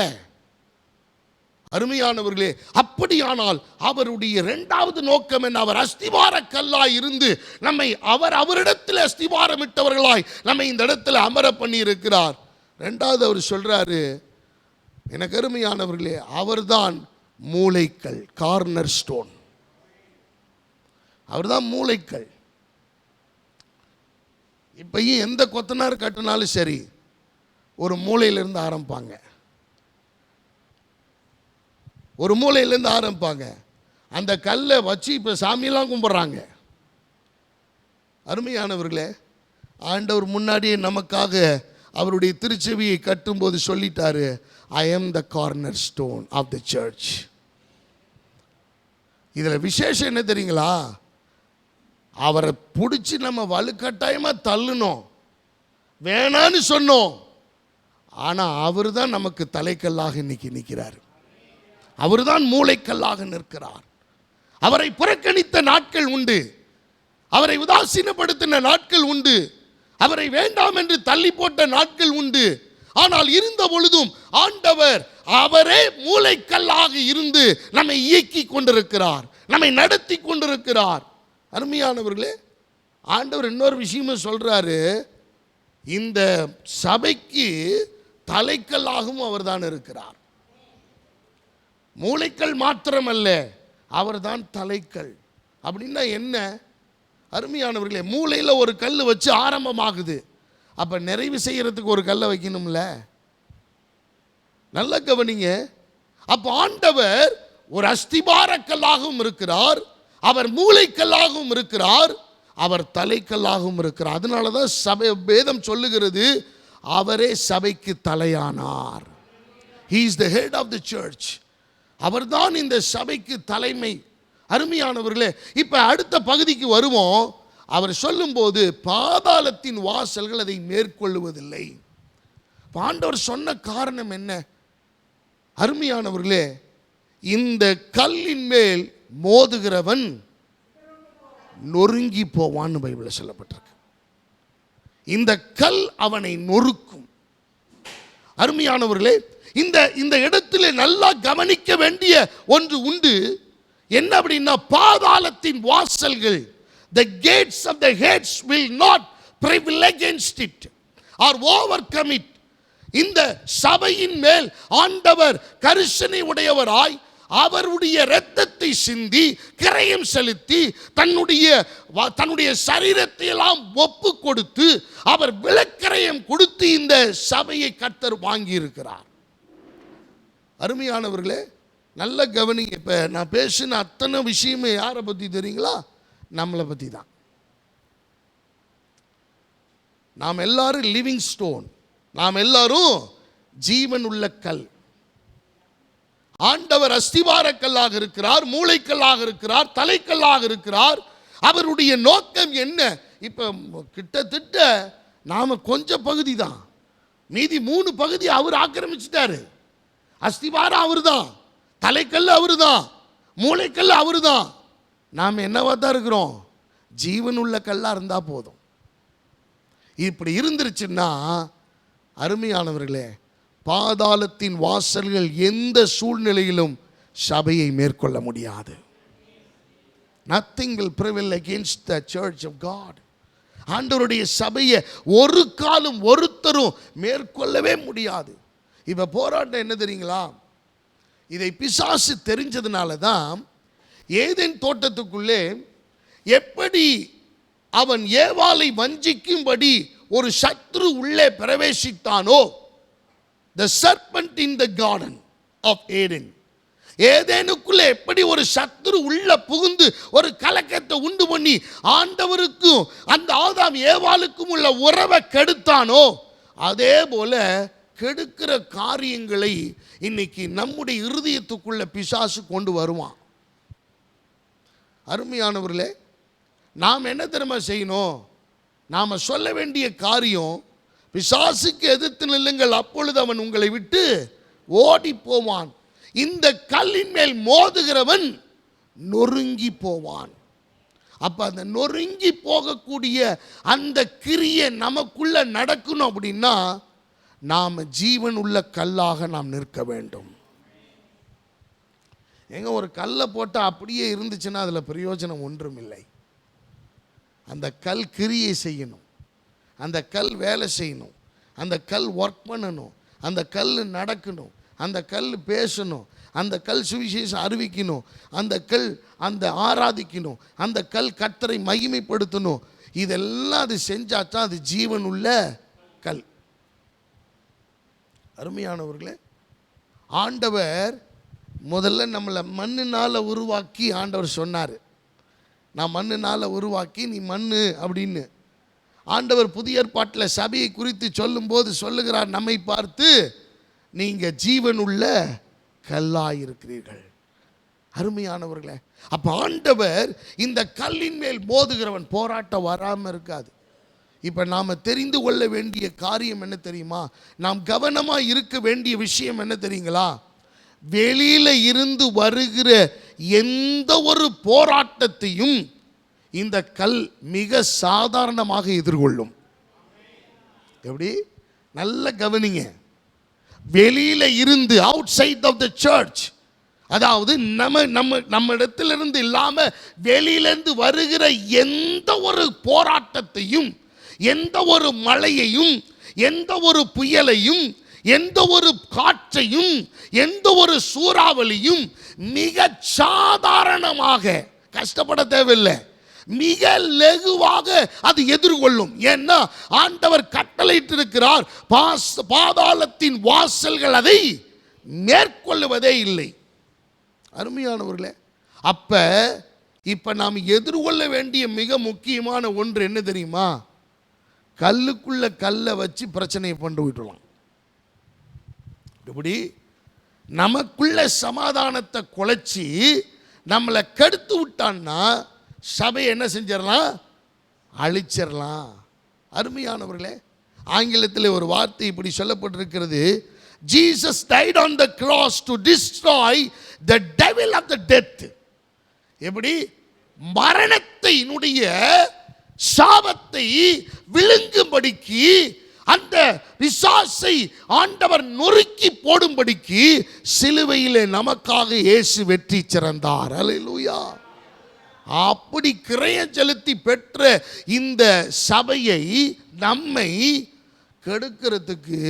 அருமையானவர்களே, அப்படியானால் அவருடைய இரண்டாவது நோக்கம் என்ன? அவர் அஸ்திபார கல்லாய் இருந்து நம்மை அவரிடத்தில் அஸ்திபாரமிட்டவர்களாய் நம்மை இந்த இடத்துல அமர பண்ணி இருக்கிறார். ரெண்டாவது அவர் சொல்றாரு, எனக்கு அருமையானவர்களே, அவர்தான் மூலைக்கல், கார்னர் ஸ்டோன். அவர்தான் மூலைக்கல். இப்பயும் எந்த கொத்தனார் கட்டினாலும் சரி, ஒரு மூலையிலிருந்து ஆரம்பிப்பாங்க, ஒரு மூலையிலேருந்து ஆரம்பிப்பாங்க. அந்த கல்லை வச்சு இப்போ சாமியெல்லாம் கும்பிட்றாங்க. அருமையானவர்களே, ஆண்டவர் முன்னாடியே நமக்காக அவருடைய திருச்செவியை கட்டும்போது சொல்லிட்டாரு, I am the corner stone of the church. இதில் விசேஷம் என்ன தெரியுங்களா? அவரை பிடிச்சி நம்ம வலுக்கட்டாயமாக தள்ளணும், வேணான்னு சொன்னோம். ஆனால் அவர் தான் நமக்கு தலைக்கல்லாக இன்னைக்கு நிற்கிறார். அவர் தான் மூளைக்கல்லாக நிற்கிறார். அவரை புறக்கணித்த நாட்கள் உண்டு, அவரை உதாசீனப்படுத்தின நாட்கள் உண்டு, அவரை வேண்டாம் என்று தள்ளி போட்ட நாட்கள் உண்டு. ஆனால் இருந்த பொழுதும் ஆண்டவர் அவரே மூளைக்கல்லாக இருந்து நம்மை இயக்கி கொண்டிருக்கிறார், நம்மை நடத்தி கொண்டிருக்கிறார். அருமையானவர்களே, ஆண்டவர் இன்னொரு விஷயமும் சொல்றாரு, இந்த சபைக்கு தலைக்கல்லாகவும் அவர் தான் இருக்கிறார். மூளைக்கல் மாத்திரமல்ல, அவர் தான் தலைக்கல். அப்படின்னா என்ன? அருமையானவர்களே, மூளையில் ஒரு கல் வச்சு ஆரம்பமாகுது, அப்போ நிறைவு செய்யறதுக்கு ஒரு கல்லை வைக்கணும்ல. நல்ல கவனிங்க. அப்போ ஆண்டவர் ஒரு அஸ்திபார கல்லாகவும் இருக்கிறார், அவர் மூளைக்கல்லாகவும் இருக்கிறார். அவர் தலைக்கல்லாகவும் இருக்கிறார். அதனால தான் சபை வேதம் சொல்லுகிறது, அவரே சபைக்கு தலையானார். He is the head of the church. அவர்தான் இந்த சபைக்கு தலைமை. அருமையானவர்களே, இப்ப அடுத்த பகுதிக்கு வருவோம். அவர் சொல்லும்போது பாதாளத்தின் வாசல்கள் அதை மேற்கொள்ளுவதில்லை. ஆண்டவர் சொன்ன காரணம் என்ன? அருமையானவர்களே, இந்த கல்லின் மேல் மோதுகிறவன் நொறுங்கி போவான்னு பைபிளில் சொல்லப்பட்டிருக்கு. இந்த கல் அவனை நொறுக்கும். அருமையானவர்களே, இந்த இடத்துல நல்லா கவனிக்க வேண்டிய ஒன்று உண்டு. என்ன அப்படின்னா, பாதாளத்தின் வாசல்கள், the gates of the heads will not prevail against it or overcome it. இந்த சபையின் மேல் ஆண்டவர் கரிசனை உடையவராய் அவருடைய இரத்தத்தை சிந்தி கிரயம் செலுத்தி தன்னுடைய சரீரத்தை எல்லாம் ஒப்பு கொடுத்து அவர் விளக்கரையம் கொடுத்து இந்த சபையை கர்த்தர் வாங்கி இருக்கிறார். அருமையானவர்களே, நல்ல கவனிங்க. இப்ப நான் பேசின அத்தனை விஷயமே யாரை பத்தி தெரியுங்களா? நம்மளை பத்தி தான். நாம் எல்லாரும் லிவிங் ஸ்டோன், நாம் எல்லாரும் ஜீவன் உள்ள கல். ஆண்டவர் அஸ்திவாரக்கல்லாக இருக்கிறார், மூளைக்கல்லாக இருக்கிறார், தலைக்கல்லாக இருக்கிறார். அவருடைய நோக்கம் என்ன? இப்ப கிட்டத்தட்ட நாம கொஞ்சம் பகுதி தான், மீதி 3 பகுதி அவர் ஆக்கிரமிச்சிட்டாரு. அஸ்திவாரம் அவரு தான், தலைக்கல் அவரு தான், மூளைக்கல் அவரு தான். நாம் என்னவா தான் இருக்கிறோம்? ஜீவன் உள்ள கல்லா இருந்தா போதும். இப்படி இருந்துருச்சுன்னா அருமையானவர்களே, பாதாளத்தின் வாசல்கள் எந்த சூழ்நிலையிலும் சபையை மேற்கொள்ள முடியாது. Nothing will prevail against the church of God. ஆண்டவருடைய சபையை ஒரு காலம் ஒருத்தரும் மேற்கொள்ளவே முடியாது. இப்ப போராட்டம் என்ன தெரியுங்களா? இதை பிசாசு தெரிஞ்சதுனால தான் ஏதேன் தோட்டத்துக்குள்ளே எப்படி அவன் ஏவாளை வஞ்சிக்கும்படி ஒரு சத்ரு உள்ளே பிரவேசித்தானோ, the serpent in the garden of Eden, ஏதேனுக்குள்ளே எப்படி ஒரு சத்ரு உள்ள புகுந்து ஒரு கலக்கத்தை உண்டு பண்ணி ஆண்டவருக்கும் அந்த ஆதாம் ஏவாளுக்கும் உள்ள உறவை கெடுத்தானோ, அதே போல கெடுக்கிற காரியங்களை இன்னைக்கு நம்முடைய இருதயத்துக்குள்ள பிசாசு கொண்டு வருவான். அருமையானவர்களே, நாம் என்ன தெரியுமா செய்யணும்? நாம் சொல்ல வேண்டிய காரியம், பிசாசுக்கு எதிர்த்து நில்லுங்கள், அப்பொழுது அவன் உங்களை விட்டு ஓடி போவான். இந்த கல்லின் மேல் மோதுகிறவன் நொறுங்கி போவான். அப்ப அந்த நொறுங்கி போகக்கூடிய அந்த கிரியை நமக்குள்ள நடக்கணும் அப்படின்னா நாம் ஜீவன் உள்ள கல்லாக நாம் நிற்க வேண்டும். எங்க ஒரு கல்லை போட்டால் அப்படியே இருந்துச்சுன்னா அதில் பிரயோஜனம் ஒன்றும் இல்லை. அந்த கல் கிரியை செய்யணும், அந்த கல் வேலை செய்யணும், அந்த கல் ஒர்க் பண்ணணும், அந்த கல் நடக்கணும், அந்த கல் பேசணும், அந்த கல் சுவிசேஷம் அறிவிக்கணும், அந்த கல் அந்த ஆராதிக்கணும், அந்த கல் கர்த்தரை மகிமைப்படுத்தணும். இதெல்லாம் அது செஞ்சாதான் அது ஜீவன் உள்ள கல். அருமையானவர்களே, ஆண்டவர் முதல்ல நம்மளை மண்ணினால் உருவாக்கி ஆண்டவர் சொன்னார், நான் மண்ணினால் உருவாக்கி நீ மண்ணு அப்படின்னு. ஆண்டவர் புதிய ஏற்பாட்டில் சபையை குறித்து சொல்லும்போது சொல்லுகிறார், நம்மை பார்த்து நீங்கள் ஜீவன் உள்ள கல்லாயிருக்கிறீர்கள். அருமையானவர்களே, அப்போ ஆண்டவர் இந்த கல்லின் மேல் மோதுகிறவன் போராட்டம் வராமல் இருக்காது. இப்போ நாம் தெரிந்து கொள்ள வேண்டிய காரியம் என்ன தெரியுமா? நாம் கவனமாக இருக்க வேண்டிய விஷயம் என்ன தெரியுங்களா? வெளியில இருந்து வருகிற எந்த ஒரு போராட்டத்தையும் இந்த கல் மிக சாதாரணமாக எதிர்கொள்ளும். எப்படி? நல்ல கவனிங்க. வெளியில இருந்து, outside of the church, அதாவது நம்ம இடத்திலிருந்து இல்லாம வெளியிலிருந்து வருகிற எந்த ஒரு போராட்டத்தையும், எந்த ஒரு மழையையும், எந்த ஒரு புயலையும், எந்த ஒரு காற்றையும், எந்த ஒரு சூறாவளியும் மிக சாதாரணமாக, கஷ்டப்பட தேவையில்லை, மிக லகுவாக அது எதிர்கொள்ளும். ஏன்னா ஆண்டவர் கட்டளையிட்டிருக்கிறார், பாதாளத்தின் வாசல்கள் அதை மேற்கொள்ளுவதே இல்லை. அருமையானவர்களே, அப்ப இப்போ நாம் எதிர்கொள்ள வேண்டிய மிக முக்கியமான ஒன்று என்ன தெரியுமா? கல்லுக்குள்ள கல்லை வச்சு பிரச்சனையை பண்ணி விட்டுலாம். இப்படி நமக்குள்ள சமாதானத்தை குலைச்சி நம்மளை கெடுத்து விட்டான்னா சபையை என்ன செஞ்சிடலாம்? அழிச்சிடலாம். அருமையானவர்களே, ஆங்கிலத்தில் ஒரு வார்த்தை இப்படி சொல்லப்பட்டிருக்கிறது, Jesus died on the cross to destroy the devil of the death. எப்படி? மரணத்தினுடைய சாபத்தை விழுங்கும்படிக்கு, அந்த பிசாசை ஆண்டவர் நொறுக்கி போடும்படிக்கு சிலுவையிலே நமக்காக இயேசு வெற்றி சிறந்தார். அல்லேலூயா. அப்படி கிரயம் செலுத்தி பெற்ற இந்த சபையை நம்மை கெடுக்கிறதுக்கு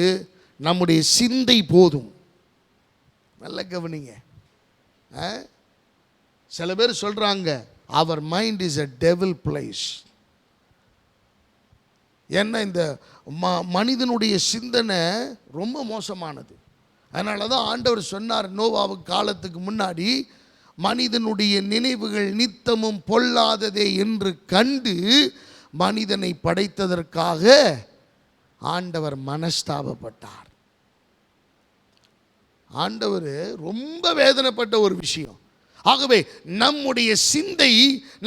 நம்முடைய சிந்தை போதும். நல்ல கவனிங்க. சில பேர் சொல்றாங்க அவர் mind is a devil place. ஏன்னா இந்த மனிதனுடைய சிந்தனை ரொம்ப மோசமானது. அதனால தான் ஆண்டவர் சொன்னார் நோவாவுக்கு காலத்துக்கு முன்னாடி, மனிதனுடைய நினைவுகள் நித்தமும் பொல்லாததே என்று கண்டு மனிதனை படைத்ததற்காக ஆண்டவர் மனஸ்தாபப்பட்டார். ஆண்டவர் ரொம்ப வேதனைப்பட்ட ஒரு விஷயம். ஆகவே நம்முடைய சிந்தை,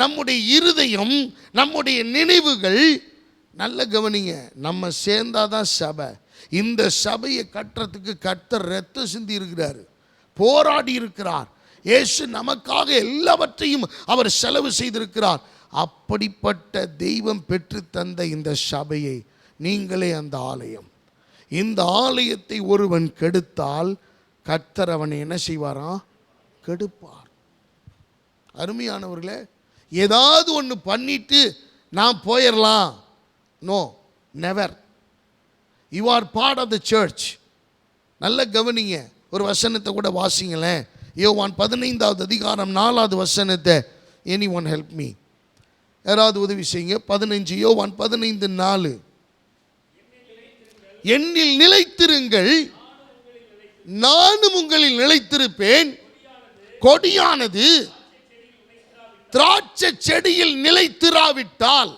நம்முடைய இருதயம், நம்முடைய நினைவுகள், நல்ல கவனிங்க, நம்ம சேர்ந்தாதான் சபை. இந்த சபையை கட்டுறதுக்கு கர்த்தர் ரத்தம் சிந்தி இருக்கிறார், போராடி இருக்கிறார். இயேசு நமக்காக எல்லாவற்றையும் அவர் செலவு செய்திருக்கிறார். அப்படிப்பட்ட தெய்வம் பெற்று தந்த இந்த சபையை, நீங்களே அந்த ஆலயம். இந்த ஆலயத்தை ஒருவன் கெடுத்தால் கர்த்தர் அவனை என்ன செய்வாராம்? கெடுப்பார். அருமையானவர்களே, ஏதாவது ஒன்று பண்ணிட்டு நான் போயிடலாம். No, never. You are part of the church. நல்ல கவனிங்க, ஒரு வசனத்தை கூட வாசிங்களேன். யோவான் 15வது அதிகாரம் 4வது வசனத்தை. Any one help me? யாராவது உதவி செய்யுங்க. 15, யோவான் 15:4. என்னில் நிலைத்திருங்கள், நானும் உங்களில் நிலைத்திருப்பேன். கொடியானது திராட்சை செடியில் நிலைத்திராவிட்டால்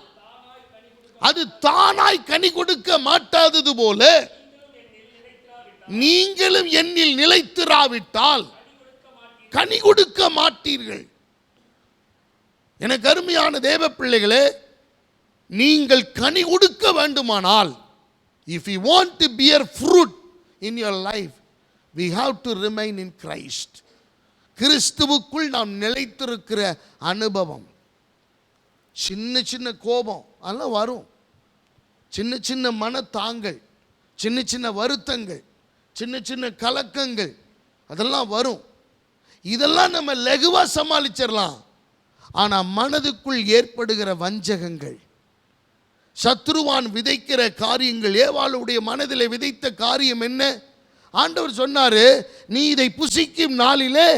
அது தானாய் கனி கொடுக்க மாட்டாதது போல, நீங்களும் என்னில் நிலைத்திராவிட்டால் கனி கொடுக்க மாட்டீர்கள். எனக்கு அருமையான தேவ பிள்ளைகளே, நீங்கள் கனி கொடுக்க வேண்டுமானால், if you want to bear fruit in your life, we have to remain in Christ. கிறிஸ்துவுக்குள் நாம் நிலைத்திருக்கிற அனுபவம். சின்ன சின்ன கோபம் அதெல்லாம் வரும், சின்ன சின்ன மனத்தாங்கள், சின்ன சின்ன வருத்தங்கள், சின்ன சின்ன கலக்கங்கள் அதெல்லாம் வரும். இதெல்லாம் நம்ம லகுவாக சமாளிச்சிடலாம். ஆனால் மனதுக்குள் ஏற்படுகிற வஞ்சகங்கள், சத்ருவான் விதைக்கிற காரியங்கள், ஏவாளுடைய மனதில் விதைத்த காரியம் என்ன? ஆண்டவர் சொன்னாரு, நீ இதை புசிக்கும் நாளிலே.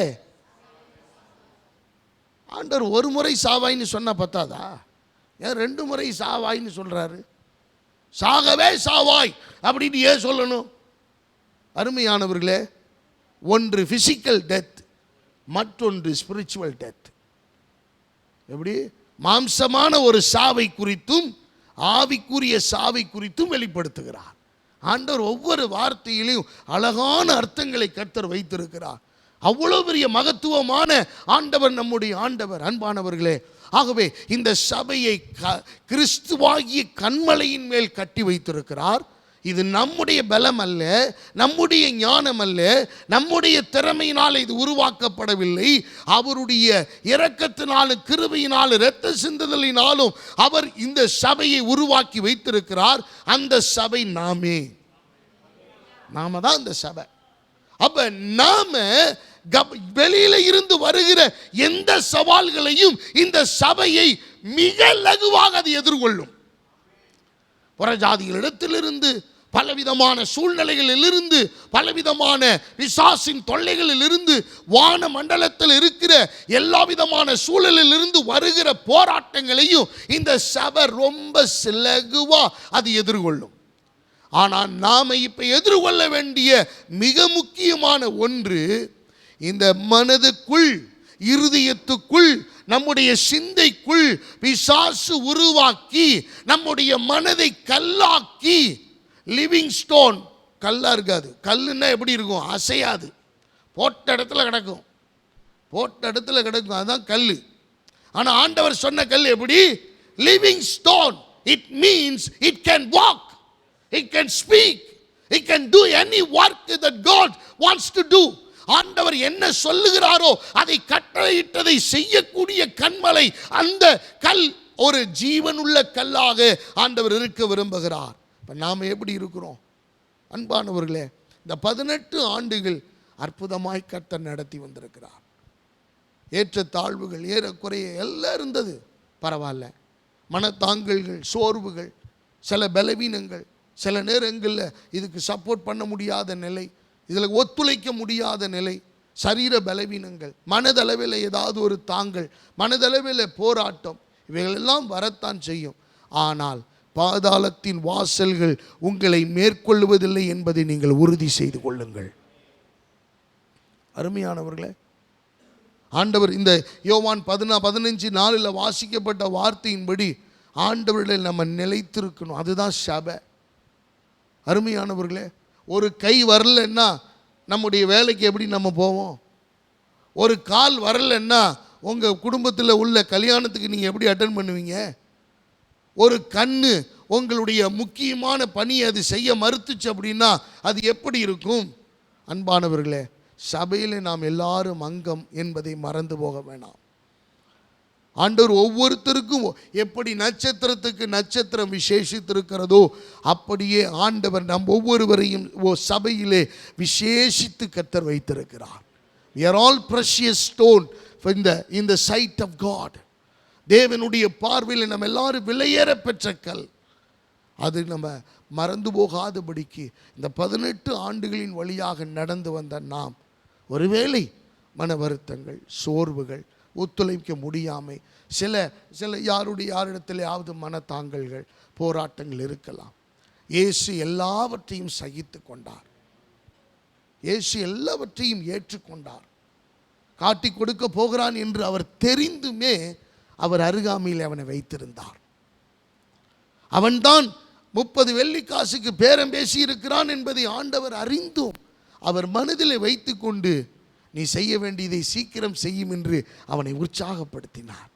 ஆண்டவர் ஒரு முறை சாவாயின்னு சொன்னா பத்தாதா? ஏன் 2 முறை சாவாயின்னு சொல்றாரு? சாகவே சாவாய் அப்படின்னு ஏன் சொல்லணும்? அருமையானவர்களே, ஒன்று பிசிக்கல் டெத், மற்றொன்று ஸ்பிரிச்சுவல் டெத். எப்படி? மாம்சமான ஒரு சாவை குறித்தும் ஆவிக்குரிய சாவை குறித்தும் வெளிப்படுத்துகிறார். ஆண்டவர் ஒவ்வொரு வார்த்தையிலையும் அழகான அர்த்தங்களை கர்த்தர் வைத்திருக்கிறார். அவ்வளோ பெரிய மகத்துவமான ஆண்டவர் நம்முடைய ஆண்டவர். அன்பானவர்களே, ஆகவே இந்த சபையை கிறிஸ்துவாகிய கன்மலையின் மேல் கட்டி வைத்திருக்கிறார். இது நம்முடைய பலம் அல்ல, நம்முடைய ஞானம் அல்ல, நம்முடைய திறமையினால் இது உருவாக்கப்படவில்லை. அவருடைய இரக்கத்தினாலும் கிருபையினாலும் இரத்த சிந்துதலினாலும் அவர் இந்த சபையை உருவாக்கி வைத்திருக்கிறார். அந்த சபை நாமே, நாம தான் இந்த சபை. அப்ப நாம வெளியில இருந்து வருகிற எந்த சவால்களையும் இந்த சபையை மிக லகுவாக அது எதிர்கொள்ளும். புறஜாதிகளிடத்திலிருந்து, பலவிதமான சூழ்நிலைகளிலிருந்து, பலவிதமான பிசாசின் தொல்லைகளிலிருந்து, வான மண்டலத்தில் இருக்கிற எல்லா விதமான சூழலில் இருந்து வருகிற போராட்டங்களையும் இந்த சபை ரொம்ப லகுவா அது எதிர்கொள்ளும். ஆனால் நாம இப்ப எதிர்கொள்ள வேண்டிய மிக முக்கியமான ஒன்று, இந்த மனதுக்குள் இருதயத்துக்குள் நம்முடைய சிந்தைக்குள் பிசாசு உருவாக்கி நம்முடைய மனதை கல்லாக்கி, லிவிங் ஸ்டோன் கல்லா இருக்காது. கல்லுன்னா எப்படி இருக்கும்? அசையாது, போட்ட இடத்துல கிடக்கும், போட்ட இடத்துல கிடக்கும், அதுதான் கல். ஆனால் ஆண்டவர் சொன்ன கல் எப்படி? Living stone. It means it can walk, it can speak, it can do any work that God wants to do. ஆண்டவர் என்ன சொல்லுகிறாரோ அதை கட்டளையிட்டதை செய்யக்கூடிய கண்மலை. அந்த கல் ஒரு ஜீவனுள்ள கல்லாக ஆண்டவர் இருக்க விரும்புகிறார். இப்போ நாம் எப்படி இருக்கிறோம் அன்பானவர்களே? இந்த 18 ஆண்டுகள் அற்புதமாய் கர்த்தர் நடத்தி வந்திருக்கிறார். ஏற்ற தாழ்வுகள் ஏறக்குறைய எல்லாம் இருந்தது, பரவாயில்ல. மனத்தாங்கல்கள், சோர்வுகள், சில பலவீனங்கள், சில நேரங்களில் இதுக்கு சப்போர்ட் பண்ண முடியாத நிலை, இதில் ஒத்துழைக்க முடியாத நிலை, சரீர பலவீனங்கள், மனதளவில் ஏதாவது ஒரு தாங்கல், மனதளவில் போராட்டம், இவைகளெல்லாம் வரத்தான் செய்யும். ஆனால் பாதாளத்தின் வாசல்கள் உங்களை மேற்கொள்வதில்லை என்பதை நீங்கள் உறுதி செய்து கொள்ளுங்கள். அருமையானவர்களே, ஆண்டவர் இந்த யோவான் 15:4 வாசிக்கப்பட்ட வார்த்தையின்படி ஆண்டவரில் நம்ம நிலைத்திருக்கணும். அதுதான் சபை. அருமையானவர்களே, ஒரு கை வரலன்னா நம்முடைய வேலைக்கு எப்படி நம்ம போவோம்? ஒரு கால் வரலன்னா உங்கள் குடும்பத்தில் உள்ள கல்யாணத்துக்கு நீங்கள் எப்படி அட்டென்ட் பண்ணுவீங்க? ஒரு கண்ணு உங்களுடைய முக்கியமான பணியை அது செய்ய மறுத்துச்சு அப்படின்னா அது எப்படி இருக்கும்? அன்பானவர்களே, சபையில் நாம் எல்லாரும் அங்கம் என்பதை மறந்து போக வேணாம். ஆண்டவர் ஒவ்வொருத்தருக்கும் எப்படி நட்சத்திரத்துக்கு நட்சத்திரம் விசேஷித்திருக்கிறதோ அப்படியே ஆண்டவர் நம் ஒவ்வொருவரையும் சபையிலே விசேஷித்து கர்த்தர் வைத்திருக்கிறார். We are all precious stone in the sight of God. தேவனுடைய பார்வையில் நம்ம எல்லாரும் விலையேற பெற்ற கல். அது நம்ம மறந்து போகாதபடிக்கு இந்த 18 ஆண்டுகளின் வழியாக நடந்து வந்த நாம் ஒருவேளை மன வருத்தங்கள், சோர்வுகள், ஒத்துழைக்க முடியாமை, சில யாரிடத்திலேயாவது மனத்தாங்கல்கள், போராட்டங்கள் இருக்கலாம். இயேசு எல்லாவற்றையும் சகித்து கொண்டார். இயேசு எல்லாவற்றையும் ஏற்றுக்கொண்டார். காட்டி கொடுக்க போகிறான் என்று அவர் தெரிந்துமே அவர் அருகாமையில் அவனை வைத்திருந்தார். அவன்தான் 30 வெள்ளிக்காசுக்கு பேரம் பேசி இருக்கிறான் என்பதை ஆண்டவர் அறிந்தும் அவர் மனதில் வைத்து கொண்டு நீ செய்ய வேண்டியதை சீக்கிரம் செய்யும் என்று அவனை உற்சாகப்படுத்தினார்.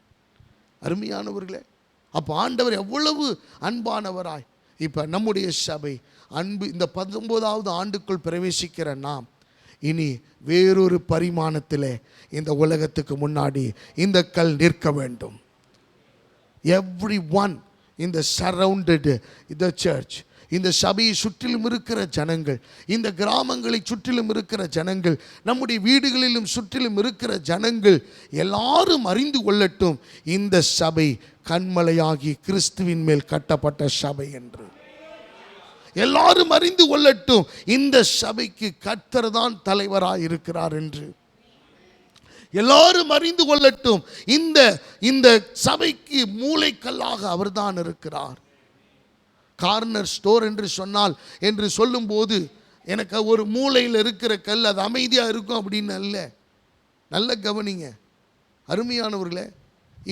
அருமையானவர்களே, அப்போ ஆண்டவர் எவ்வளவு அன்பானவராய். இப்போ நம்முடைய சபை அன்பு இந்த 19வது ஆண்டுக்குள் பிரவேசிக்கிற நாம் இனி வேறொரு பரிமாணத்தில் இந்த உலகத்துக்கு முன்னாடி இந்த கல் நிற்க வேண்டும். Everyone in the surrounded the church, இந்த சபையை சுற்றிலும் இருக்கிற ஜனங்கள், இந்த கிராமங்களை சுற்றிலும் இருக்கிற ஜனங்கள், நம்முடைய வீடுகளிலும் சுற்றிலும் இருக்கிற ஜனங்கள் எல்லாரும் அறிந்து கொள்ளட்டும் இந்த சபை கண்மலையாகி கிறிஸ்துவின் மேல் கட்டப்பட்ட சபை என்று. எல்லாரும் அறிந்து கொள்ளட்டும் இந்த சபைக்கு கர்த்தர் தான் தலைவராய் இருக்கிறார் என்று. எல்லாரும் அறிந்து கொள்ளட்டும் இந்த சபைக்கு மூளைக்கல்லாக அவர்தான் இருக்கிறார். கார்னர் ஸ்டோர் என்று சொல்லும்போது எனக்கு ஒரு மூலையில் இருக்கிற கல் அது அமைதியாக இருக்கும் அப்படின்னு அல்ல. நல்ல கவனிங்க அருமையானவர்களே,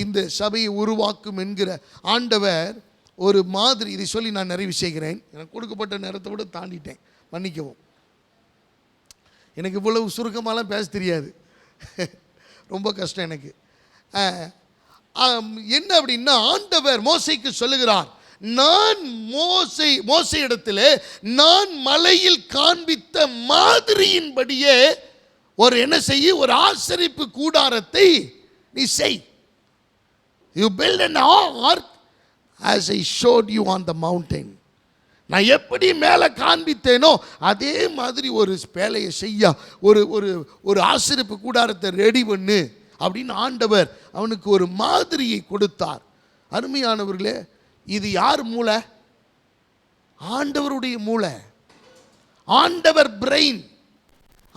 இந்த சபையை உருவாக்கும் என்கிற ஆண்டவர் ஒரு மாதிரி, இதை சொல்லி நான் நிறைவு செய்கிறேன். எனக்கு கொடுக்கப்பட்ட நேரத்தை விட தாண்டிட்டேன், மன்னிக்கவும். எனக்கு இவ்வளவு சுருக்கமாலாம் பேச தெரியாது, ரொம்ப கஷ்டம் எனக்கு. என்ன அப்படின்னா, ஆண்டவர் மோசேக்கு சொல்லுகிறார், நான் மோசே இடத்திலே நான் மலையில் காண்பித்த மாதிரியின்படியே ஒரு என்ன செய்ய, ஒரு ஆசரிப்பு கூடாரத்தை நீ செய். You build an ark as I showed you on the mountain. நான் எப்படி மேலே காண்பித்தேனோ அதே மாதிரி ஒரு வேலையை செய்ய, ஒரு ஆசரிப்பு கூடாரத்தை ரெடி பண்ணு அப்படின்னு ஆண்டவர் அவனுக்கு ஒரு மாதிரியை கொடுத்தார். அருமையானவர்களே, இது யார் மூளை? ஆண்டவருடைய மூளை, ஆண்டவர் பிரெயின்,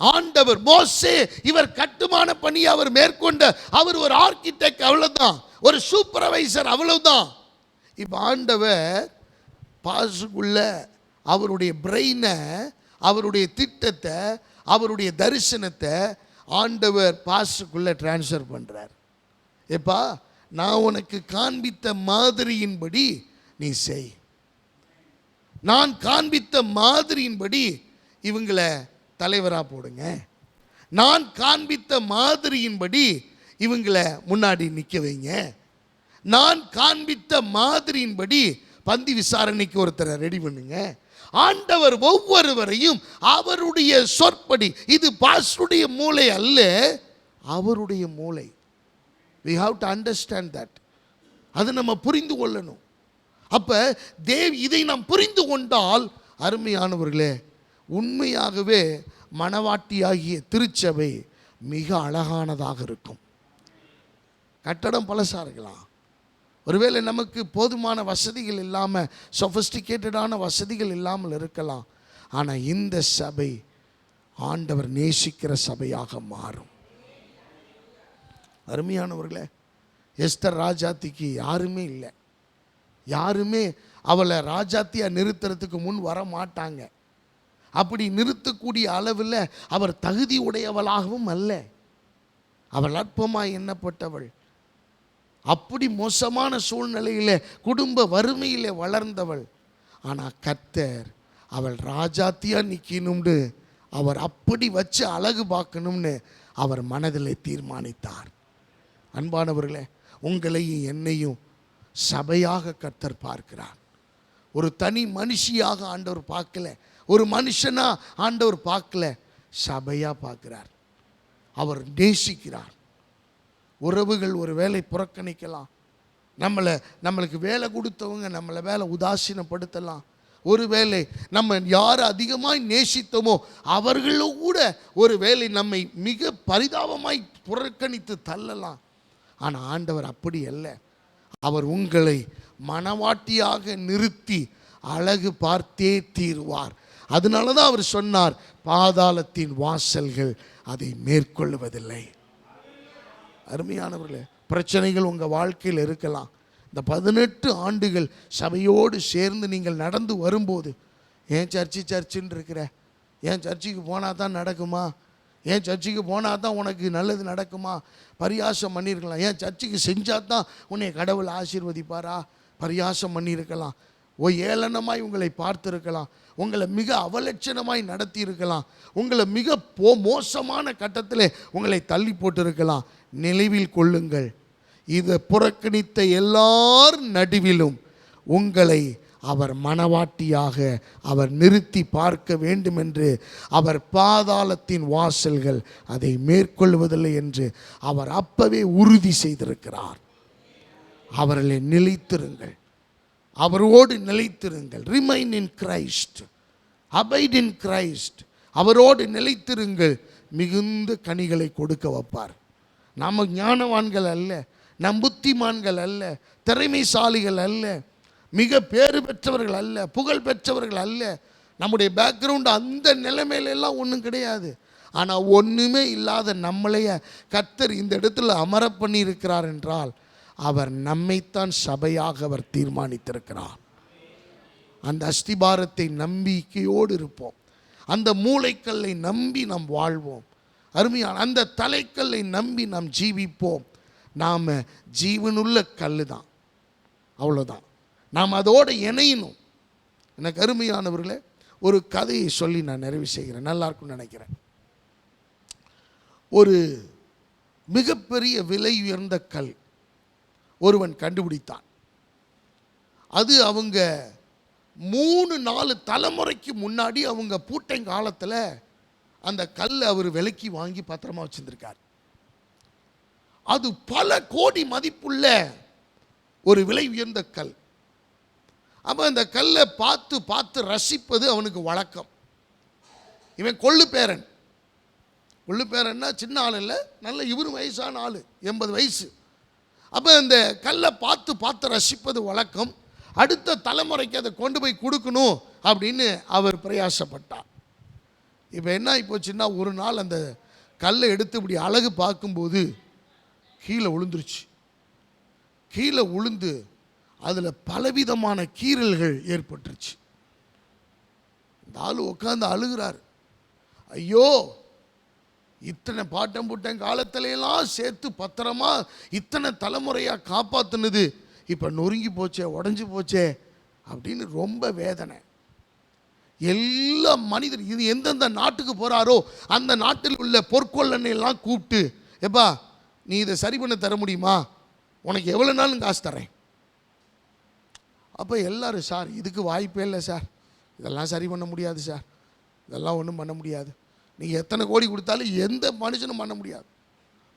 ஆண்டவர். மோசே இவர் கட்டுமான பணியை அவர் மேற்கொண்ட அவர் ஒரு ஆர்கிடெக்ட், அவ்வளவுதான், ஒரு சூப்பர்வைசர், அவ்வளவுதான். இப்போ ஆண்டவர் பாசுக்குள்ள அவருடைய பிரெயினை, அவருடைய திட்டத்தை, அவருடைய தரிசனத்தை, ஆண்டவர் பாஸ்டருக்குள்ளே ட்ரான்ஸ்ஃபர் பண்ணுறார். எப்பா, நான் உனக்கு காண்பித்த மாதிரியின்படி நீ செய். நான் காண்பித்த மாதிரியின்படி இவங்களை தலைவராக போடுங்க. நான் காண்பித்த மாதிரியின்படி இவங்களை முன்னாடி நிற்க வைங்க. நான் காண்பித்த மாதிரியின்படி பந்தி விசாரணைக்கு ஒருத்தரை ரெடி பண்ணுங்க. ஆண்டவர் ஒவ்வொருவரையும் அவருடைய சொற்படி, இது பாஸ்டருடைய மூளை அல்ல, அவருடைய மூளை. we have to understand that. அது நம்ம புரிந்து கொள்ளணும். அப்ப இதை நாம் புரிந்து கொண்டால் அருமையானவர்களே, உண்மையாகவே மணவாட்டியாகிய திருச்சபை மிக அழகானதாக இருக்கும். கட்டடம் பழசா இருக்கலாம், ஒருவேளை நமக்கு போதுமான வசதிகள் இல்லாமல், சொஃபிஸ்டிகேட்டடான வசதிகள் இல்லாமல் இருக்கலாம். ஆனால் இந்த சபை ஆண்டவர் நேசிக்கிற சபையாக மாறும். அருமையானவர்களே, எஸ்தர் ராஜாத்திக்கு யாருமே இல்லை, யாருமே அவளை ராஜாத்தியாக நிறுத்துறதுக்கு முன் வர மாட்டாங்க. அப்படி நிறுத்தக்கூடிய அளவில் அவர் தகுதி உடையவளாகவும் அல்ல. அவள் அற்பமாய் எண்ணப்பட்டவள். அப்படி மோசமான சூழ்நிலையில் குடும்ப வறுமையில் வளர்ந்தவள். ஆனால் கர்த்தர் அவள் ராஜாத்தியாக நிற்கணும்னு அவர் அப்படி வச்சு அழகு பார்க்கணும்னு அவர் மனதில் தீர்மானித்தார். அன்பானவர்களே, உங்களையும் என்னையும் சபையாக கர்த்தர் பார்க்கிறார். ஒரு தனி மனுஷியாக ஆண்டவர் பார்க்கல, ஒரு மனுஷனா ஆண்டவர் பார்க்கல, சபையாக பார்க்கிறார். அவர் நேசிக்கிறார். உறவுகள் ஒரு வேளை புறக்கணிக்கலாம், நம்மளுக்கு வேலை கொடுத்தவங்க நம்மளை வேலை உதாசீனப்படுத்தலாம். ஒருவேளை நம்ம யார் அதிகமாய் நேசித்தோமோ அவர்களும் கூட ஒரு வேளை நம்மை மிக பரிதாபமாய் புறக்கணித்து தள்ளலாம். ஆனால் ஆண்டவர் அப்படி அல்ல. அவர் உங்களை மணவாட்டியாக நிறுத்தி அழகு பார்த்தே தீருவார். அதனால தான் அவர் சொன்னார், பாதாளத்தின் வாசல்கள் அதை மேற்கொள்வதில்லை. அருமையானவர்களே, பிரச்சனைகள் உங்கள் வாழ்க்கையில் இருக்கலாம். இந்த 18 ஆண்டுகள் சபையோடு சேர்ந்து நீங்கள் நடந்து வரும்போது, ஏன் சர்ச்சுன்னு இருக்கிற, ஏன் சர்ச்சுக்கு போனால் தான் நடக்குமா, ஏன் சர்ச்சுக்கு போனால் தான் உனக்கு நல்லது நடக்குமா, பரியாசம் பண்ணியிருக்கலாம். ஏன் சர்ச்சுக்கு செஞ்சால் தான் உன்னை கடவுள் ஆசீர்வதிப்பாரா, பரியாசம் பண்ணியிருக்கலாம். ஏளனமாய் உங்களை பார்த்துருக்கலாம், உங்களை மிக அவலட்சணமாய் நடத்தி இருக்கலாம், உங்களை மிக மோசமான கட்டத்தில் உங்களை தள்ளி போட்டிருக்கலாம். நினைவில் கொள்ளுங்கள், இதை புறக்கணித்த எல்லார் நடுவிலும் உங்களை அவர் மணவாட்டியாக அவர் நிறுத்தி பார்க்க வேண்டும் என்று அவர் பாதாளத்தின் வாசல்கள் அதை மேற்கொள்வதில்லை என்று அவர் அப்பவே உறுதி செய்திருக்கிறார். அவர்களை நிலைத்திருங்கள், அவரோடு நிலைத்திருங்கள். Remain in Christ, abide in Christ. அவரோடு நிலைத்திருங்கள், மிகுந்த கனிகளை கொடுக்க வைப்பார். நாம் ஞானவான்கள் அல்ல, நம் புத்திமான்கள் அல்ல, திறமைசாலிகள் அல்ல, மிக பேறு பெற்றவர்கள் அல்ல, புகழ் பெற்றவர்கள் அல்ல. நம்முடைய பேக்ரவுண்டு அந்த நிலைமையிலெல்லாம் ஒன்றும் கிடையாது. ஆனால் ஒன்றுமே இல்லாத நம்மளைய கர்த்தர் இந்த இடத்துல அமர பண்ணியிருக்கிறார் என்றால் அவர் நம்மைத்தான் சபையாக அவர் தீர்மானித்திருக்கிறார். அந்த அஸ்திபாரத்தை நம்பிக்கையோடு இருப்போம். அந்த மூளைக்கல்லை நம்பி நாம் வாழ்வோம். அருமையான அந்த தலைக்கல்லை நம்பி நாம் ஜீவிப்போம். நாம் ஜீவனுள்ள கல் தான், அவ்வளோதான். நாம் அதோடு இணையணும். எனக்கு அருமையானவர்களே, ஒரு கதையை சொல்லி நான் நிறைவு செய்கிறேன், நல்லா இருக்கும்னு நினைக்கிறேன். ஒரு மிகப்பெரிய விலை உயர்ந்த கல் ஒருவன் கண்டுபிடித்தான். அது அவங்க 3-4 தலைமுறைக்கு முன்னாடி அவங்க பூட்டைங்காலத்தில் அந்த கல்லை அவர் விலைக்கு வாங்கி பத்திரமா வச்சுருந்துருக்கார். அது பல கோடி மதிப்புள்ள ஒரு விலை உயர்ந்த கல். அப்போ அந்த கல்லை பார்த்து பார்த்து ரசிப்பது அவனுக்கு வழக்கம். இவன் கொள்ளு பேரன்னா சின்ன ஆள் இல்லை, நல்ல இவரு வயசான ஆள், 80 வயசு. அப்போ அந்த கல்லை பார்த்து பார்த்து ரசிப்பது வழக்கம். அடுத்த தலைமுறைக்கு அதை கொண்டு போய் கொடுக்கணும் அப்படின்னு அவர் பிரயாசப்பட்டார். இப்போ என்ன ஆகி போச்சுன்னா, ஒரு நாள் அந்த கல்லை எடுத்து இப்படி அழகு பார்க்கும்போது கீழே விழுந்துருச்சு. கீழே விழுந்து அதில் பலவிதமான கீறல்கள் ஏற்பட்டுருச்சு. இந்த ஆள் உட்காந்து அழுகிறார். ஐயோ, இத்தனை பாட்டம் புட்டம் காலத்திலெல்லாம் சேர்த்து பத்திரமா இத்தனை தலைமுறையாக காப்பாற்றுனது இப்போ நொறுங்கி போச்சே, உடஞ்சி போச்சே அப்படின்னு ரொம்ப வேதனை. எல்லா மனிதர் இது எந்தெந்த நாட்டுக்கு போகிறாரோ அந்த நாட்டில் உள்ள பொற்கொள்ளனையெல்லாம் கூப்பிட்டு, எப்பா நீ இதை சரி பண்ண தர முடியுமா, உனக்கு எவ்வளோ நாளும் காசு தரேன். அப்போ எல்லாரும், சார் இதுக்கு வாய்ப்பே இல்லை சார், இதெல்லாம் சரி பண்ண முடியாது சார், இதெல்லாம் ஒன்றும் பண்ண முடியாது, நீங்கள் எத்தனை கோடி கொடுத்தாலும் எந்த மனுஷனும் பண்ண முடியாது.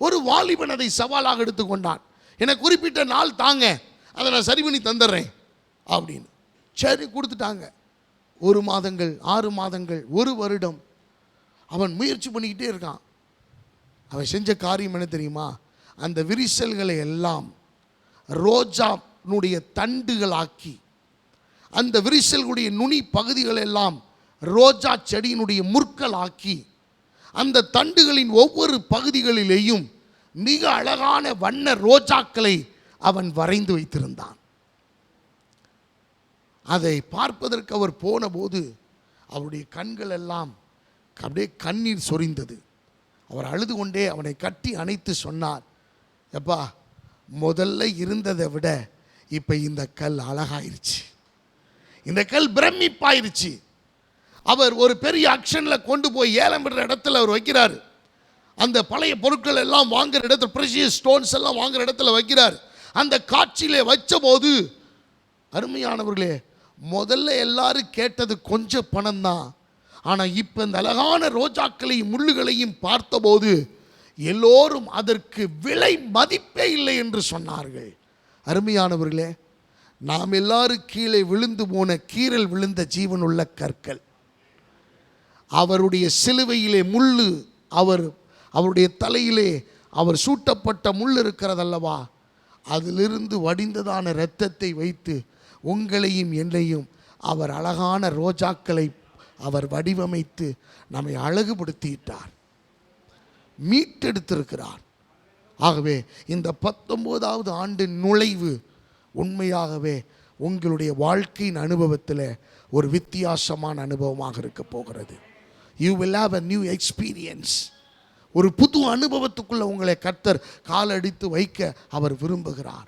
ஒரு வாலிபன் அதை சவாலாக எடுத்துக்கொண்டான். எனக்கு குறிப்பிட்ட நாள் தாங்க, அதை நான் சரி பண்ணி தந்துடுறேன் அப்படின்னு. சரி கொடுத்துட்டாங்க. 1 மாதங்கள், 6 மாதங்கள், 1 வருடம் அவன் முயற்சி பண்ணிக்கிட்டே இருக்கான். அவன் செஞ்ச காரியம் என்ன தெரியுமா? அந்த விரிசல்களை எல்லாம் ரோஜானுடைய தண்டுகளாக்கி, அந்த விரிசல்களுடைய நுனி பகுதிகள் எல்லாம் ரோஜா செடியினுடைய முற்களாக்கி, அந்த தண்டுகளின் ஒவ்வொரு பகுதிகளிலேயும் மிக அழகான வண்ண ரோஜாக்களை அவன் வரைந்து வைத்திருந்தான். அதை பார்ப்பதற்கு அவர் போன போது அவருடைய கண்கள் எல்லாம் அப்படியே கண்ணீர் சொரிந்தது. அவர் அழுது கொண்டே அவனை கட்டி அணைத்து சொன்னார், எப்பா முதல்ல இருந்ததை விட இப்போ இந்த கல் அழகாயிருச்சு, இந்த கல் பிரமிப்பாயிருச்சு. அவர் ஒரு பெரிய ஆக்ஷனில் கொண்டு போய் ஏலம் விடுற இடத்துல அவர் வைக்கிறார். அந்த பழைய பொருட்கள் எல்லாம் வாங்குற இடத்துல, ப்ரெஷியஸ் ஸ்டோன்ஸ் எல்லாம் வாங்குற இடத்துல வைக்கிறார். அந்த காட்சியிலே வச்ச போது அருமையானவர்களே, முதல்ல எல்லாரும் கேட்டது கொஞ்சம் பணம் தான். ஆனால் இப்போ இந்த அழகான ரோஜாக்களையும் முள்ளுகளையும் பார்த்தபோது எல்லோரும் அதற்கு விலை மதிப்பே இல்லை என்று சொன்னார்கள். அருமையானவர்களே, நாம் எல்லாரும் கீழே விழுந்து போன கீறல் விழுந்த ஜீவனுள்ள கற்கள். அவருடைய சிலுவையிலே முள்ளு, அவருடைய தலையிலே அவர் சூட்டப்பட்ட முள் இருக்கிறதல்லவா, அதிலிருந்து வடிந்ததான இரத்தத்தை வைத்து உங்களையும் என்னையும் அவர் அழகான ரோஜாக்களை அவர் வடிவமைத்து நம்மை அழகுபடுத்திட்டார், மீட்டெடுத்திருக்கிறார். ஆகவே இந்த 19வது ஆண்டு நுழைவு உண்மையாகவே உங்களுடைய வாழ்க்கையின் அனுபவத்தில் ஒரு வித்தியாசமான அனுபவமாக இருக்க போகிறது. You will have a new experience. ஒரு புது அனுபவத்துக்குள்ளே உங்களை கர்த்தர் காலடித்து வைக்க அவர் விரும்புகிறார்.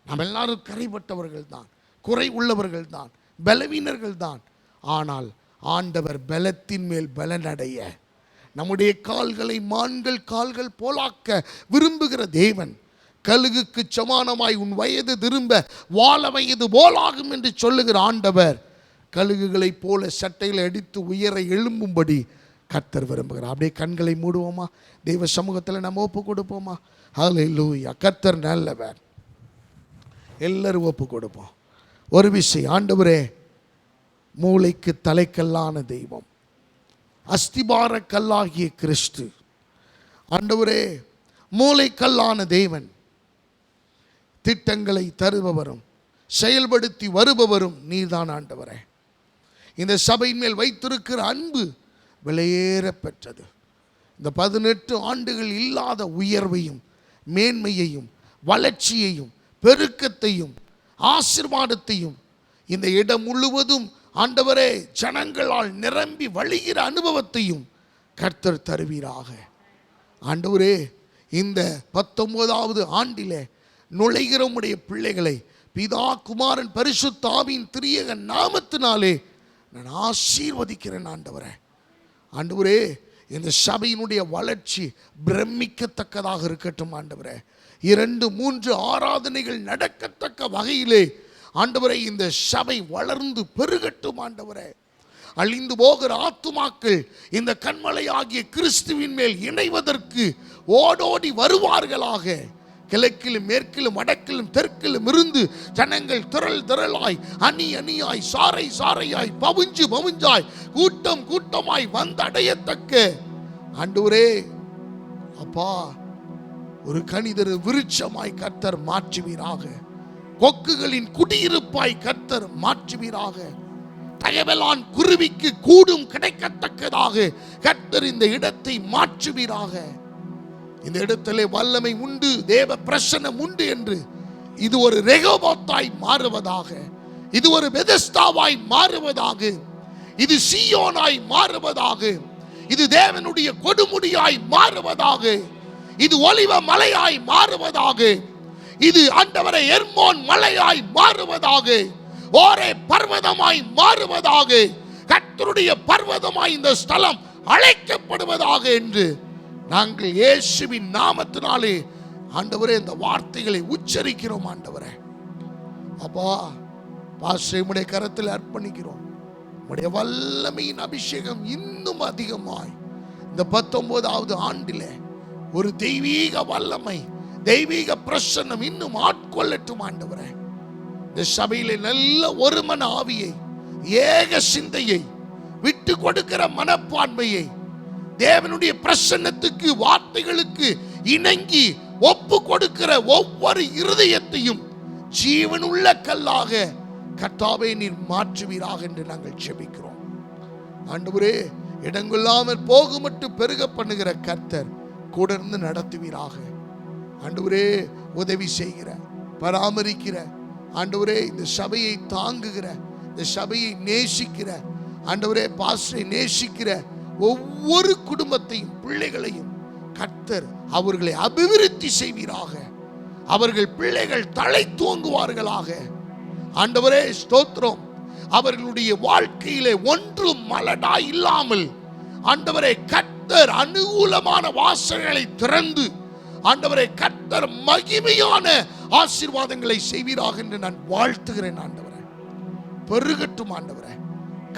நாம் எல்லாரும் கரைப்பட்டவர்கள் தான், குறை உள்ளவர்கள் தான், பலவீனர்கள் தான். ஆனால் ஆண்டவர் பலத்தின் மேல் பலனடைய, நம்முடைய கால்களை மான்கள் கால்கள் போலாக்க விரும்புகிற தேவன். கழுகுக்கு சமானமாய் உன் வயது திரும்ப வாழ வயது போலாகும் என்று சொல்லுகிற ஆண்டவர் கழுகுகளைப் போல சட்டையில் அடித்து உயர எழும்பும்படி கர்த்தர் விரும்புகிறார். அப்படியே கண்களை மூடுவோமா? தெய்வ சமூகத்தில் நம்ம ஒப்பு கொடுப்போமா? ஹல்லேலூயா. கர்த்தர் நல்லவர். எல்லாரும் ஒப்பு கொடுப்போம். ஒரு விஷயம், ஆண்டவரே மூளைக்கு தலைக்கல்லான தெய்வம், அஸ்திபார கல்லாகிய கிறிஸ்து, ஆண்டவரே மூளைக்கல்லான தேவன், திட்டங்களை தருபவரும் செயல்படுத்தி வருபவரும் நீர்தான் ஆண்டவரே. இந்த சபையின் மேல் வைத்திருக்கிற அன்பு விலையேற பெற்றது. இந்த 18 ஆண்டுகள் இல்லாத உயர்வையும் மேன்மையையும் வளர்ச்சியையும் பெருக்கத்தையும் ஆசீர்வாதத்தையும் இந்த இடம் முழுவதும் ஆண்டவரே ஜனங்களால் நிரம்பி வழிகிற அனுபவத்தையும் கர்த்தர் தருவீராக. ஆண்டவரே, இந்த 19வது ஆண்டிலே நுழைகிற உம்முடைய பிள்ளைகளை பிதா குமாரன் பரிசுத்த ஆவியின் திரியேக நாமத்தினாலே நான் ஆசீர்வதிக்கிறேன். ஆண்டவரே, இந்த சபையினுடைய வளர்ச்சி பிரமிக்கத்தக்கதாக இருக்கட்டும். ஆண்டவரே, 2-3 ஆராதனைகள் நடக்கத்தக்க வகையிலே ஆண்டவரே இந்த சபை வளர்ந்து பெருகட்டும். ஆண்டவரே, அழிந்து போகிற ஆத்துமாக்கள் இந்த கண்மலையாகிய கிறிஸ்துவின் மேல் இணைவதற்கு ஓடோடி வருவார்களாக. கிழக்கிலும் மேற்கிலும் வடக்கிலும் தெற்கிலும் இருந்து ஜனங்கள் திரளாய் அணி அணியாய் சாறை சாறையாய் பவுஞ்சு பவுஞ்சாய் கூட்டம் கூட்டமாய் வந்தடையத்தக்க ஆண்டவரே அப்பா ஒரு கனிதரு விருட்சமாய் கர்த்தர் மாற்றுவீராக. கொக்குகளின் குடியிருப்பாய் கர்த்தர் மாற்றுவீராக. தயவலான் குருவிக்கு கூடும் கிடைக்கத்தக்கதாக கர்த்தர் இந்த இடத்தை மாற்றுவீராக. இந்த இடத்திலே வல்லமை உண்டு, தேவ பிரசன்னம் உண்டு என்று இது ஒரு ரெகோபோத்தாய் மாறுவதாக, இது ஒரு பெதஸ்தாவாய் மாறுவதாக, இது சீயோனாய் மாறுவதாக, இது தேவனுடைய கொடுமுடியாய் மாறுவதாக, இது ஒலிவ மலையாய் மாறுவதாக, இது ஆண்டவரை எர்மோன் மலையாய் மாறுவதாக, ஓரே பர்வதமாய் மாறுவதாக, கர்த்தருடைய பர்வதமாய் இந்த ஸ்தலம் அழைக்கப்படுவதாக என்று நாங்கள் இயேசுவின் நாமத்தினாலே ஆண்டவரே இந்த வார்த்தைகளை உச்சரிக்கிறோம். ஆண்டவரே அப்பா, பாஸ்டருடைய கரத்தில் அர்ப்பணிக்கிறோம். உடைய வல்லமையின் அபிஷேகம் இன்னும் அதிகமாய் இந்த 19வது ஆண்டிலே ஒரு தெய்வீக வல்லமை, தெய்வீக பிரசன்னம் இன்னும் ஆட்கொள்ளட்டும். ஆண்டவரே இந்த சபையிலே நல்ல ஒரு மன ஆவியை, ஏக சிந்தையை, விட்டு கொடுக்கிற மனப்பான்மையை, தேவனுடைய பிரசன்னத்துக்கு வார்த்தைகளுக்கு இணங்கி ஒப்பு கொடுக்கிற ஒவ்வொரு இருதயத்தையும் ஜீவனுள்ள கல்லாக கர்த்தாவே நீர் மாற்றுவீராக என்று நாங்கள் ஜெபிக்கிறோம். ஆண்டவரே, இடங்கொள்ளாமல் போக மட்டும் பெருக பண்ணுகிற கர்த்தர் கூட இருந்து நடத்துவீராக. ஆண்டவரே, உதவி செய்கிற, பராமரிக்கிற, ஆண்டவரே இந்த சபையை தாங்குகிற, இந்த சபையை நேசிக்கிற, ஆண்டவரே பாஸ்டரை நேசிக்கிற ஒவ்வொரு குடும்பத்தையும் பிள்ளைகளையும் கர்த்தர் அவர்களை அபிவிருத்தி செய்வீராக. அவர்கள் பிள்ளைகள் தலை தூங்குவார்களாக. ஆண்டவரே ஸ்தோத்திரம். அவர்களுடைய வாழ்க்கையிலே ஒன்றும் மலடா இல்லாமல் ஆண்டவரே கர்த்தர் அனுகூலமான வாசல்களை திறந்து ஆண்டவரே கர்த்தர் மகிமையான ஆசீர்வாதங்களை செய்வீராக என்று நான் வாழ்த்துகிறேன். ஆண்டவரே பெருகட்டும். ஆண்டவரே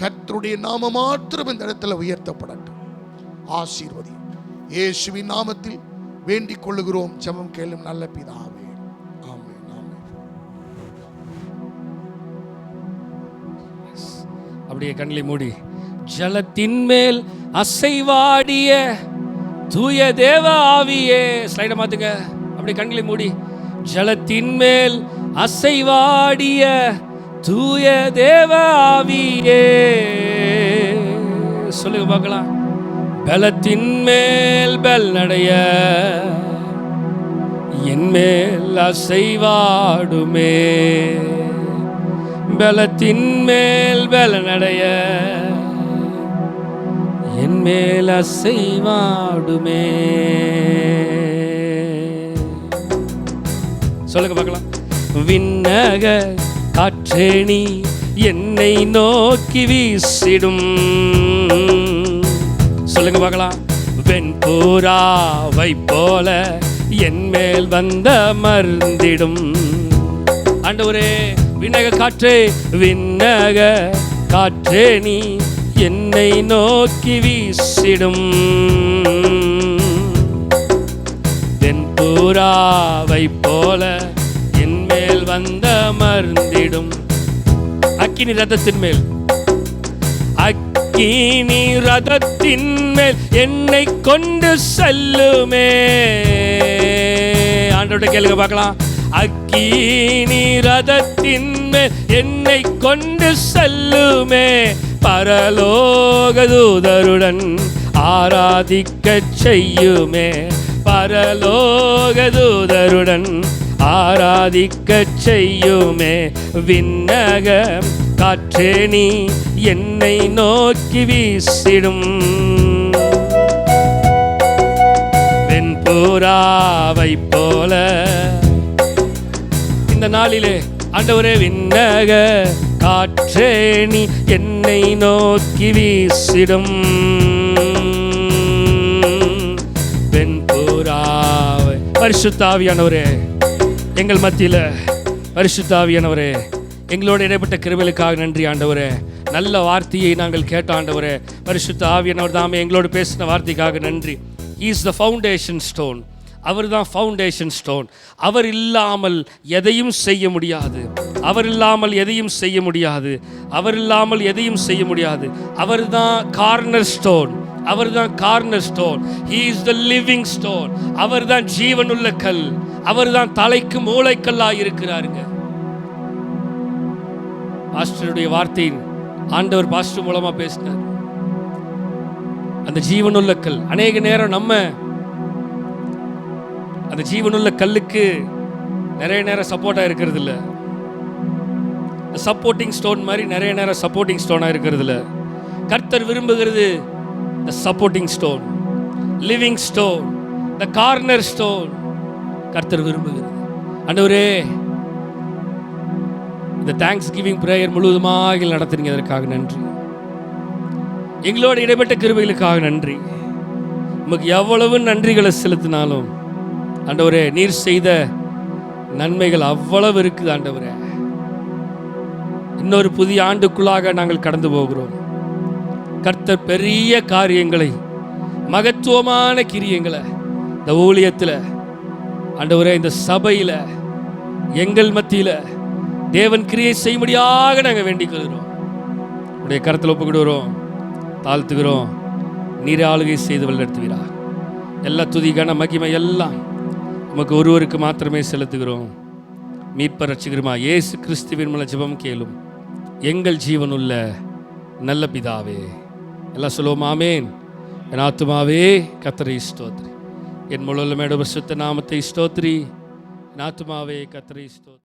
கர்த்தருடைய நாம மாத்திரம் இந்த இடத்துல உயர்த்தப்படட்டும். ஆசீர்வதி இயேசுவின் நாமத்தில் வேண்டிக் கொள்ளுகிறோம். ஜெபம் கேளும் நல்ல பிதாவே, ஆமென், ஆமென். அப்படியே கண்களை மூடி, ஜலத்தின் மேல் அசைவாடிய தூய தேவ ஆவியே, ஸ்லைட மாத்துங்க. அப்படியே கண்களை மூடி, ஜலத்தின் மேல் அசைவாடிய தூய தேவ ஆவியே, சொல்லுங்க பார்க்கலாம். பலத்தின் மேல் பல் நடைய என் மேல் அசைவாடுமே, பலத்தின் மேல் பல நடைய என் மேல் அசைவாடுமே. சொல்லுங்க பார்க்கலாம். விண்ணக காற்றேணி என்னை நோக்கி வீசிடும், சொல்லுங்க பார்க்கலாம். வெண்பூராவை போல என் மேல் வந்த மருந்திடும். ஆண்டவரே, விண்ணக காற்றே, விண்ணக காற்றே நீ என்னை நோக்கி வீசிடும், வெண்பூராவை போல என் மேல் வந்த மருந்திடும். அக்கினி ரதத்தின் மேல், அக்கினி ரதத்தின் மேல் என்னை கொண்டு செல்லுமே. ஆண்டவர்கிட்ட கேளுங்க பார்க்கலாம். அக்கினி ரதத்தின் மேல் என்னை கொண்டு செல்லுமே, பரலோக தூதருடன் ஆராதிக்க செய்யுமே, பரலோக தூதருடன் ஆராதிக்க செய்யுமே. விண்ணக காற்றே நீ என்னை நோக்கி வீசிடும், வெண்பூராவை போல. இந்த நாளிலே ஆண்டவரே, விண்ணக காற்றே நீ என்னை நோக்கி வீசிடும், வெண்பூராவை. பரிசுத்த ஆவியானவரே, எங்கள் மத்தியில் பரிசுத்த ஆவியானவரே, எங்களோட இடைப்பட்ட கிருபைகளுக்காக நன்றி ஆண்டவரே. நல்ல வார்த்தையை நாங்கள் கேட்ட ஆண்டவரே. பரிசுத்த ஆவியானவர் தாமே எங்களோடு பேசின வார்த்தைக்காக நன்றி. He is the foundation stone. அவர் தான் ஃபவுண்டேஷன் ஸ்டோன். அவர் இல்லாமல் எதையும் செய்ய முடியாது, அவர் இல்லாமல் எதையும் செய்ய முடியாது, அவர் இல்லாமல் எதையும் செய்ய முடியாது. அவர் தான் கார்னர் ஸ்டோன், அவர் தான் corner stone. He is the living stone. அவர் தான் ஜீவனுள்ள கல், அவர் தான் தலைக்கு மூளைக்கல்லாக இருக்கிறாருங்க. பாஸ்டருடைய வார்த்தையின் ஆண்டவர் பாஸ்டர் மூலமா பேசினார். அந்த ஜீவனுள்ள கல். அநேக நேரம் நம்ம அந்த ஜீவனுள்ள கல்லுக்கு நிறைய நேரம் சப்போர்ட்டாக இருக்கிறது இல்லை. சப்போர்ட்டிங் ஸ்டோன் மாதிரி நிறைய நேரம் சப்போர்ட்டிங் ஸ்டோனாக இருக்கிறது இல்லை. கர்த்தர் விரும்புகிறது த சப்போர்ட்டிங் ஸ்டோன், லிவிங் ஸ்டோன், த கார்னர் ஸ்டோன் கர்த்தர் விரும்புகிறது. ஆண்டவரே, இந்த தேங்க்ஸ் கிவிங் பிரேயர் முழுவதுமாக நடத்துறீங்க, அதற்காக நன்றி. எங்களோட இடைப்பட்ட கிருபைகளுக்காக நன்றி. நமக்கு எவ்வளவு நன்றிகளை செலுத்தினாலும் ஆண்டவரே, நீர் செய்த நன்மைகள் அவ்வளவு இருக்குது. ஆண்டவரே, இன்னொரு புதிய ஆண்டுக்குள்ளாக நாங்கள் கடந்து போகிறோம். கர்த்தர் பெரிய காரியங்களை, மகத்துவமான கிரியங்களை இந்த ஊழியத்தில், ஆண்டவரே, இந்த சபையில், எங்கள் மத்தியில் தேவன் கிரியை செய்யும்படியாக நாங்கள் வேண்டிக் கொள்கிறோம். உடைய கருத்தில் ஒப்புக்கிடுகிறோம், தாழ்த்துகிறோம். நீர் ஆளுகை செய்து வழிநடத்துவீரா. எல்லா துதி கன மகிமை எல்லாம் உமக்கு ஒருவருக்கு மாத்திரமே செலுத்துகிறோம். மீட்பர் ரட்சகருமா இயேசு கிறிஸ்துவின் மூலம் ஜெபம் கேளும் எங்கள் ஜீவனுள்ள நல்ல பிதாவே. எல்லாம் சொல்லுவோம், ஆமேன். என் ஆத்துமாவே கர்த்தரை ஸ்தோத்திரி, என் முழுவதும் பரிசுத்த நாமத்தை ஸ்தோத்திரி. என் ஆத்துமாவே கர்த்தரை ஸ்தோத்திரி.